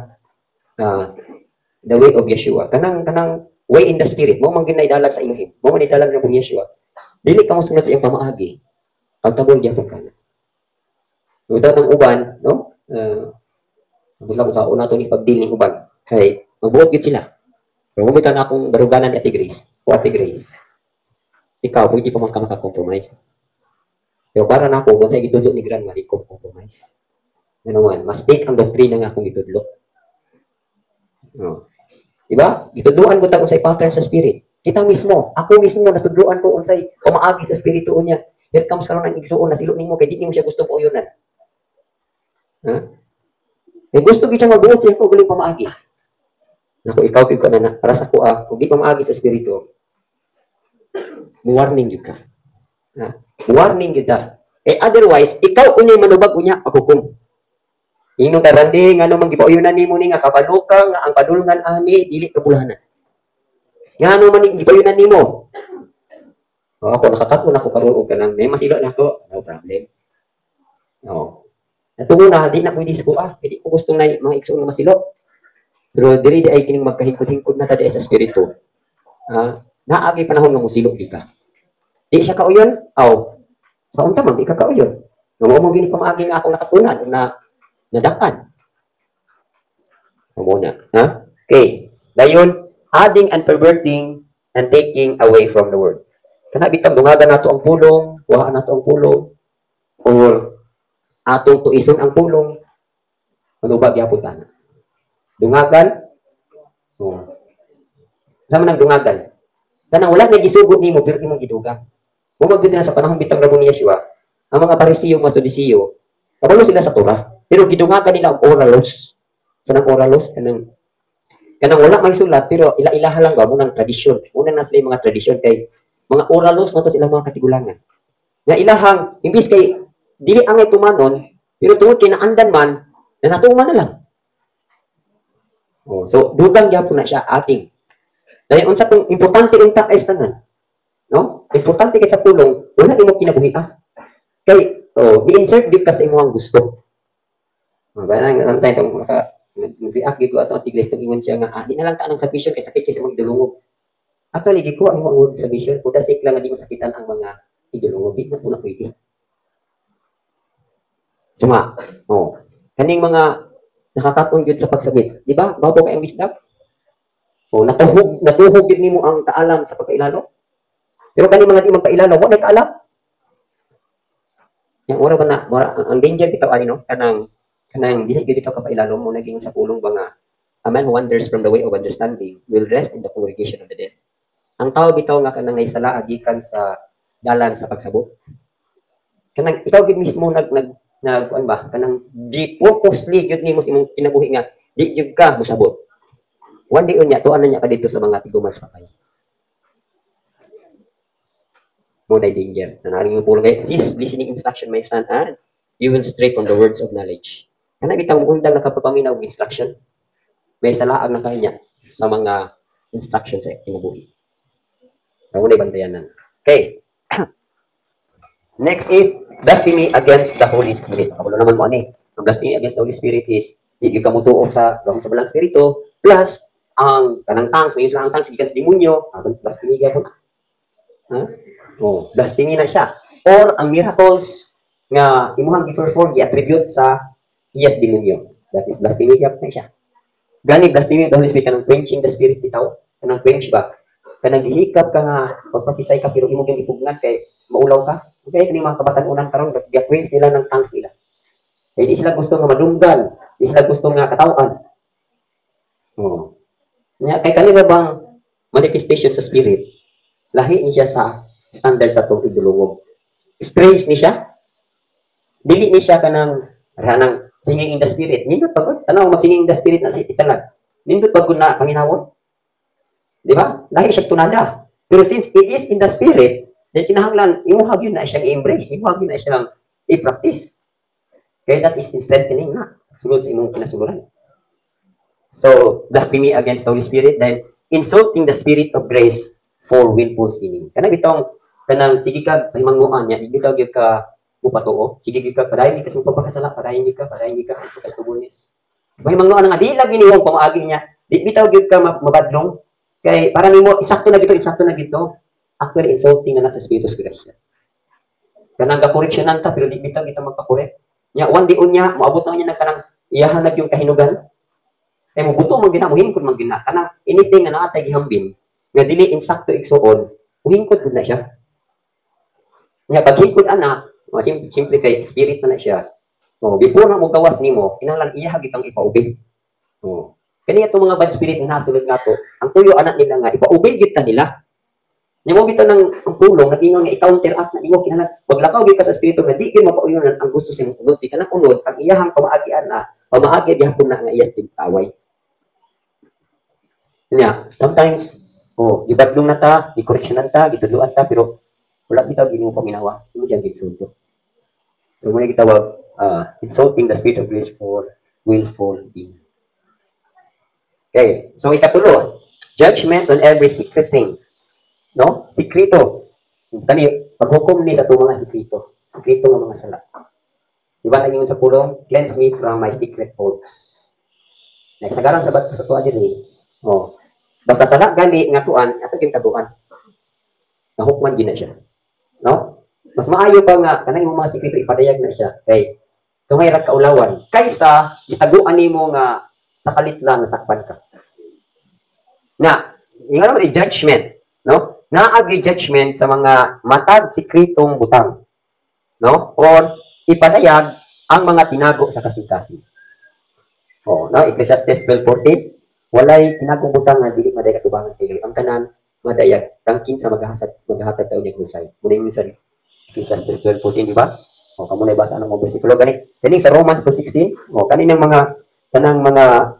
way of Yeshua. Kanang way in the spirit, mo man ginaidalag sa Elohim, mo man idalag ng Yeshua. Dili ka mo sunod sa iyang pamaagi, pagtabol gyapon ka na. Udaw ng uban, no? Butlang sa una to ni pagdiling uban, kay magbuot gyud sila. Pero mo bitan akong baruganan ni Ate Grace, o Ate Grace. Ikaw, pwede pa man ka makakompromise. Pero para nako kung sa gitudlo ni grandma di ko compromise. Ano mas take ang doktrina nga akong gitudlo. No. Diba? Gitudloan ko ta unsay pattern sa spirit. Kita mismo, ako mismo natudloan ko unsay kumaagi sa espiritu niya. Here comes karon ang igsuon na silo nimo kay di nimo siya gusto po uyonan. Ha? Eh gusto gyud siya magbuot siya ko guling pamaagi. Nako ikaw gyud ka na para sa ko kung di pamaagi sa espiritu. Warning gyud ka. Ha? Warning gyud ta. Eh otherwise, ikaw unyay manubag unya paghukom. Ingon ka randi nga man gipauyonan nimo ni nga kabaluka nga ang padulngan ani dili kabulahanan. Nga man gipauyonan nimo. Ako nakakatmo na ko karon og kanang may masilo na ako, no problem. No. Natungo na di na pwede ko hindi ko gusto na mga igsoon nga masilo. Pero diri ay kining magkahingkod-hingkod na ta sa espiritu. Naagi panahon nga musilo di ka. Di siya kauyon, sa unta man di ka kauyon. Mo gini pamaagi nga akong nakatunan na nadakan. Muna. Ha? Okay. Dayon, adding and perverting and taking away from the word. Kana bitang dungagan nato ang pulong, kuhaan nato ang pulong, or atong tuison ang pulong, manubag yapon ta. Dungagan, sama ng dungagan. Kanang wala na gisugod nimo pero imong gidugang. Umagud na sa panahon bitang rabon ni Yeshua, ang mga Parisiyo, mga Saduseo, kabalo sila sa Torah. Pero gidungagan nila ang oralos. Sanang oralos kanang wala may sulat pero ila-ilaha lang ba mo ng tradisyon. Una na sila mga tradisyon kay mga oralos mo to sila mga katigulangan. Nga ilahang imbis kay dili angay tumanon pero tungod kay naandan man na natuman na lang. So dugang gyapon na siya ating. Dahil unsa tong importante unta kay tanan. No? Importante kay sa pulong wala nimo kinabuhi Kay gi-insert gyud ka sa imong gusto. Bayan ang tayo itong nag-react dito at ang tigres itong ingon siya nga, di na lang ka ng submission kay sakit kasi magdulungog. Actually, di ko ang mga submission, kung dasik lang na di masakitan ang mga idulungog, di na po na pwede. Suma, kaning mga nakakatong yun sa pagsabit. Di ba? Bago kayong wisdom? Natuhog din mo ang kaalam sa pagkailalo. Pero kaning mga di magkailalo, wala kaalam. Yung oras ba na, ang danger bitaw ani no? Kanang dili gyud ikaw kapailalo mo naging sa pulong ba nga a man who wanders from the way of understanding will rest in the congregation of the dead. Ang tao bitaw nga kanang naisala gikan sa dalan sa pagsabot. Kanang ikaw gyud mismo kuan ba kanang di purposely gyud nimo sa imong kinabuhi nga di gyud ka mosabot. One day unya tuan na niya ka dito sa mga tiguman sa patay. Mo na danger. Nanaring yung pulong kay cease listening instruction my son and you will stray from the words of knowledge. Kana bitang undang nakapapaminaw og instruction. May salaag na kanya sa mga instructions sa kinabuhi. Ang bantayanan. Okay. Next is blasphemy against the Holy Spirit. So, kabalo naman mo ani. Ang blasphemy against the Holy Spirit is di ka mutuo sa gamit sa balang spirito plus ang kanang tongues, may ang tongues gikan sa demonyo, blasphemy gyapon. Blasphemy na siya. Or ang miracles nga imuhang gi-perform gi-attribute sa yes demonyo. That is blasphemy gyapon na siya. Gani blasphemy of the Holy Spirit kanang quenching the spirit bitaw. Kanang quench ba? Kanang gihikap ka nga magprophesy ka pero imo gyud ipugnan kay maulaw ka. Okay, kani mga kabatan-unan karon gi-quench nila ng tongues nila. Kaya di sila gusto nga madunggan, di sila gusto nga katawan. Kay kanila bang manifestation sa spirit, lahi niya sa standard sa itong idulungog. Strange ni siya. Dili ni siya kanang ranang singing in the spirit. Nindot pagod. Tanaw mag-singing in the spirit na si italag. Nindot pagod na panginawon. Di ba? Lahi siya tunada. Pero since it is in the spirit, then kinahanglan, imuhag yun na siyang i-embrace. Imuhag yun na siyang i-practice. Kaya that is strengthening na. Sulod sa imong kinasuluran. So, blasphemy against the Holy Spirit, then insulting the Spirit of grace for willful sinning. Kanang sige ka, pahimangnuan niya, hindi ka gyud ka mupatuo. Sige gyud ka, padayon ka sa mapapakasala, padayon ka sa pagkastubunis. Pahimangnuan nga, di lagi niyo pamaagi niya, di bitaw gyud ka mabadlong. Kay para nimo insakto na gito. Actually insulting na sa Spiritus Gracia. Kanang ga-correctionan ta pero di bitaw kita magpa-correct. Nya one day unya moabot na niya kanang iyahanag yung kahinugan. Kay mo buto man ginamuhin kun man gina. Kanang anything na naatay gihambin nga dili insakto igsuon, uhingkod gud na siya. Nya paghingkod ana, Simple kay spirit na siya. Before na mo gawas nimo, kinahanglan iya hagit ang ipaubig. Kani itong mga bad spirit nga nasulod nga to, ang tuyo anak nila nga ipaubig gyud ta nila. Nimo bitaw ng ang pulong nagingon nga i-counter act na nimo kinahanglan maglakaw gyud ka sa espiritu nga di gyud mapauyonan ang gusto sa imong unod, di ka na unod ang iyahang pamaagian na pamaagi gyapon na nga iya tigtaway. Nya, sometimes gibadlong na ta, gikoreksyonan ta, gitudloan ta pero wala bitaw ginimo paminawa, imo diyan gitsulto. So muna gitawag insulting the spirit of grace for willful sin. Okay, so ikatulo, judgment on every secret thing. No? Sikrito. Kani paghukom ni sa tuong mga sikrito. Sikrito nga mga sala. Diba na sa pulong, cleanse me from my secret faults. Nagsagaran sa bato sa tuwa dyan basta sala gali nga tuan, ato kintabuan. Nahukman din na siya. No? Mas maayo pa nga, kanang yung mga sikrito ipadayag na siya. Okay. Tungay ra kaulawan. Kaysa, itaguan nimo nga sa kalit lang nasakpan ka. Na, yung ano judgment. No? Naagi judgment sa mga matag sikritong butang. No? Or ipadayag ang mga tinago sa kasing-kasing. No? Ecclesiastes 12:14. Walay tinagong butang nga dili maday katubangan sila. Ang tanan madayag tangkin sa maghahatag tayo niya kusay. Muna yung sa Ecclesiastes 12:14, di ba? Kamo na basa ang mga bersikulo gani sa Romans 2:16. Kaninang kanang mga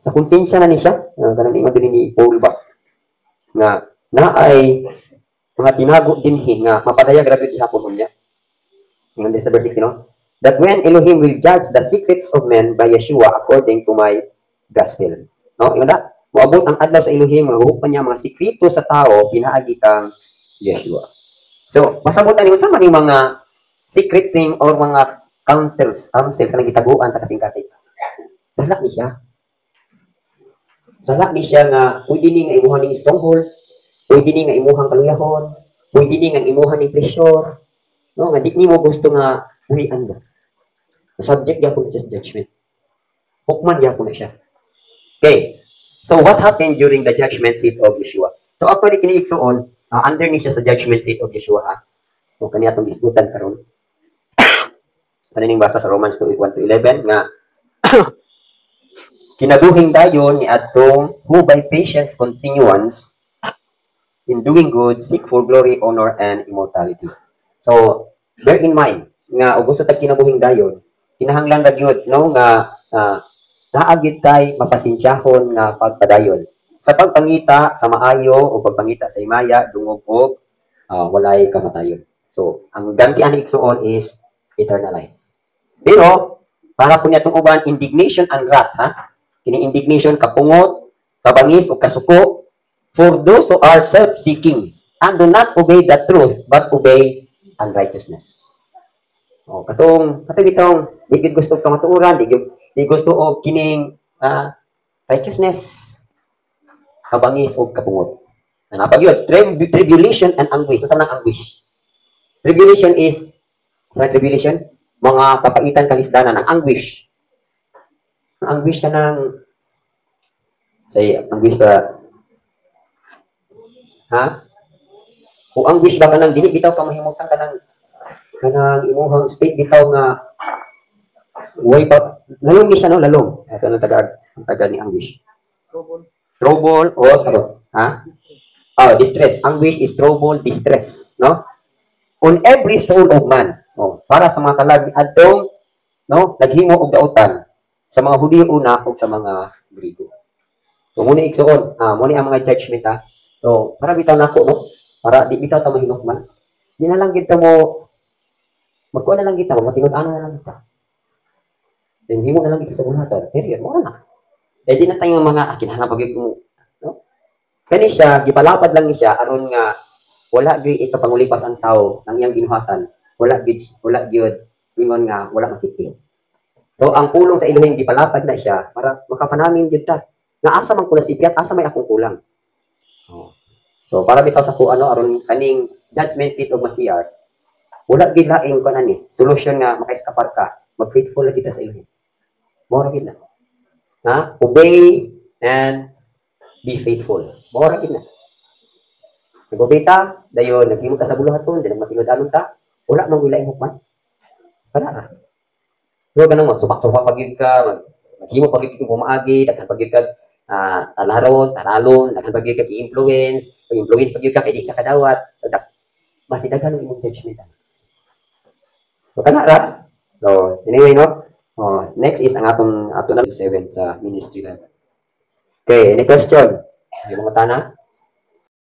sa konsensya na ni siya, kanang imong ni Paul ba nga ay mga tinago dinhi nga mapadayag ra gyud hapon niya. Ingon sa verse 16, no? That when Elohim will judge the secrets of men by Yeshua according to my gospel. No, ingon na, moabot ang adlaw sa Elohim nga hukom niya mga sikrito sa tao pinaagi kang Yeshua. So, masabot ani unsa man yung mga secret thing or mga counsels kanang gitaguan sa kasing-kasing. Sala ni siya. Sala ni siya nga pwede ni nga imuhan ning stronghold, pwede ni nga imuhang kaluyahon, pwede ni nga imuhan ning pressure. No, nga di nimo gusto nga ulian mo. Subject gyapon sa judgment. Hukman gyapon na siya. Okay. So what happened during the judgment seat of Yeshua? So actually kini igsuon, underneath siya sa judgment seat of Yeshua. So kaniya atong diskutan karon. Kanining basa sa Romans 2:1-11 nga kinabuhing dayon ni atong who by patience continuance in doing good seek for glory, honor, and immortality. So bear in mind nga ug gusto tag kinabuhing dayon, kinahanglan ra gyud no nga naagid tay mapasinsyahon nga pagpadayon sa pagpangita sa maayo o pagpangita sa himaya dungog og walay kamatayon. So ang ganti ani igsuon is eternal life. Pero para po niya itong uban indignation and wrath, kini indignation kapungot, kabangis o kasuko for those who are self-seeking and do not obey the truth but obey unrighteousness. Katong itong di gid gusto ka matuoran, di gusto og kining righteousness, kabangis o kapungot. Napagyod, tribulation and anguish. Sa nang anguish? Tribulation is tribulation, mga papaitan kang isdanan. Ang anguish. Ang anguish ka ng anguish sa kung anguish ba ka ng dili bitaw ka mahimutan ka ng imuhang state bitaw nga way pa lalong ni siya no lalong ito ang taga ni anguish trouble o distress. Anguish is trouble, distress, no, on every soul of man, para sa mga kalag adtong no naghimo og dautan sa mga Hudiyo una ug sa mga Grigo. So muna igsuon muna ang mga judgment so para bitaw nako no para di bitaw ta mahinukman di na lang gid ta mo magkuha na lang kita, matingod-ano na lang kita. Then, himo na lang kita sa bunatan. Period, mo na. Eh, di na tayo mga kinahanglan pag mo. No? Kani siya, gipalapad lang ni siya, aron nga, wala gyud ikapangulipas ang tao ng iyang ginuhatan. Wala gyud ingon nga, wala makiting. So, ang pulong sa Elohim, gipalapad na siya, para makapanamin gyud ta. Nga asa man ko nasipyat, asa may akong kulang. So, para bitaw sa aron kaning judgment seat of Masiyar, wala gid laing kuan ani solution nga maka-escapar ka, mag-faithful na kita sa Elohim. Mora gid na. Obey and be faithful. Mora gid na. Nag-obey ta, dayon naghimo ta sa buluhaton, dili matingod anon ta. Wala nang wala imong man. Wala na. Pero ganun mo, subak-subak pagid ka, maghimo pagid ka pumaagi, daghan pagid ka talaron, taralon, daghan pagid ka i-influence, pag-influence pagid ka kay di ka kadawat. So, Mas daghan ang imong judgment. so kana ra. So, anyway, no? Next is ang ato na 7 sa ministry level. Okay, any question? May mga tana?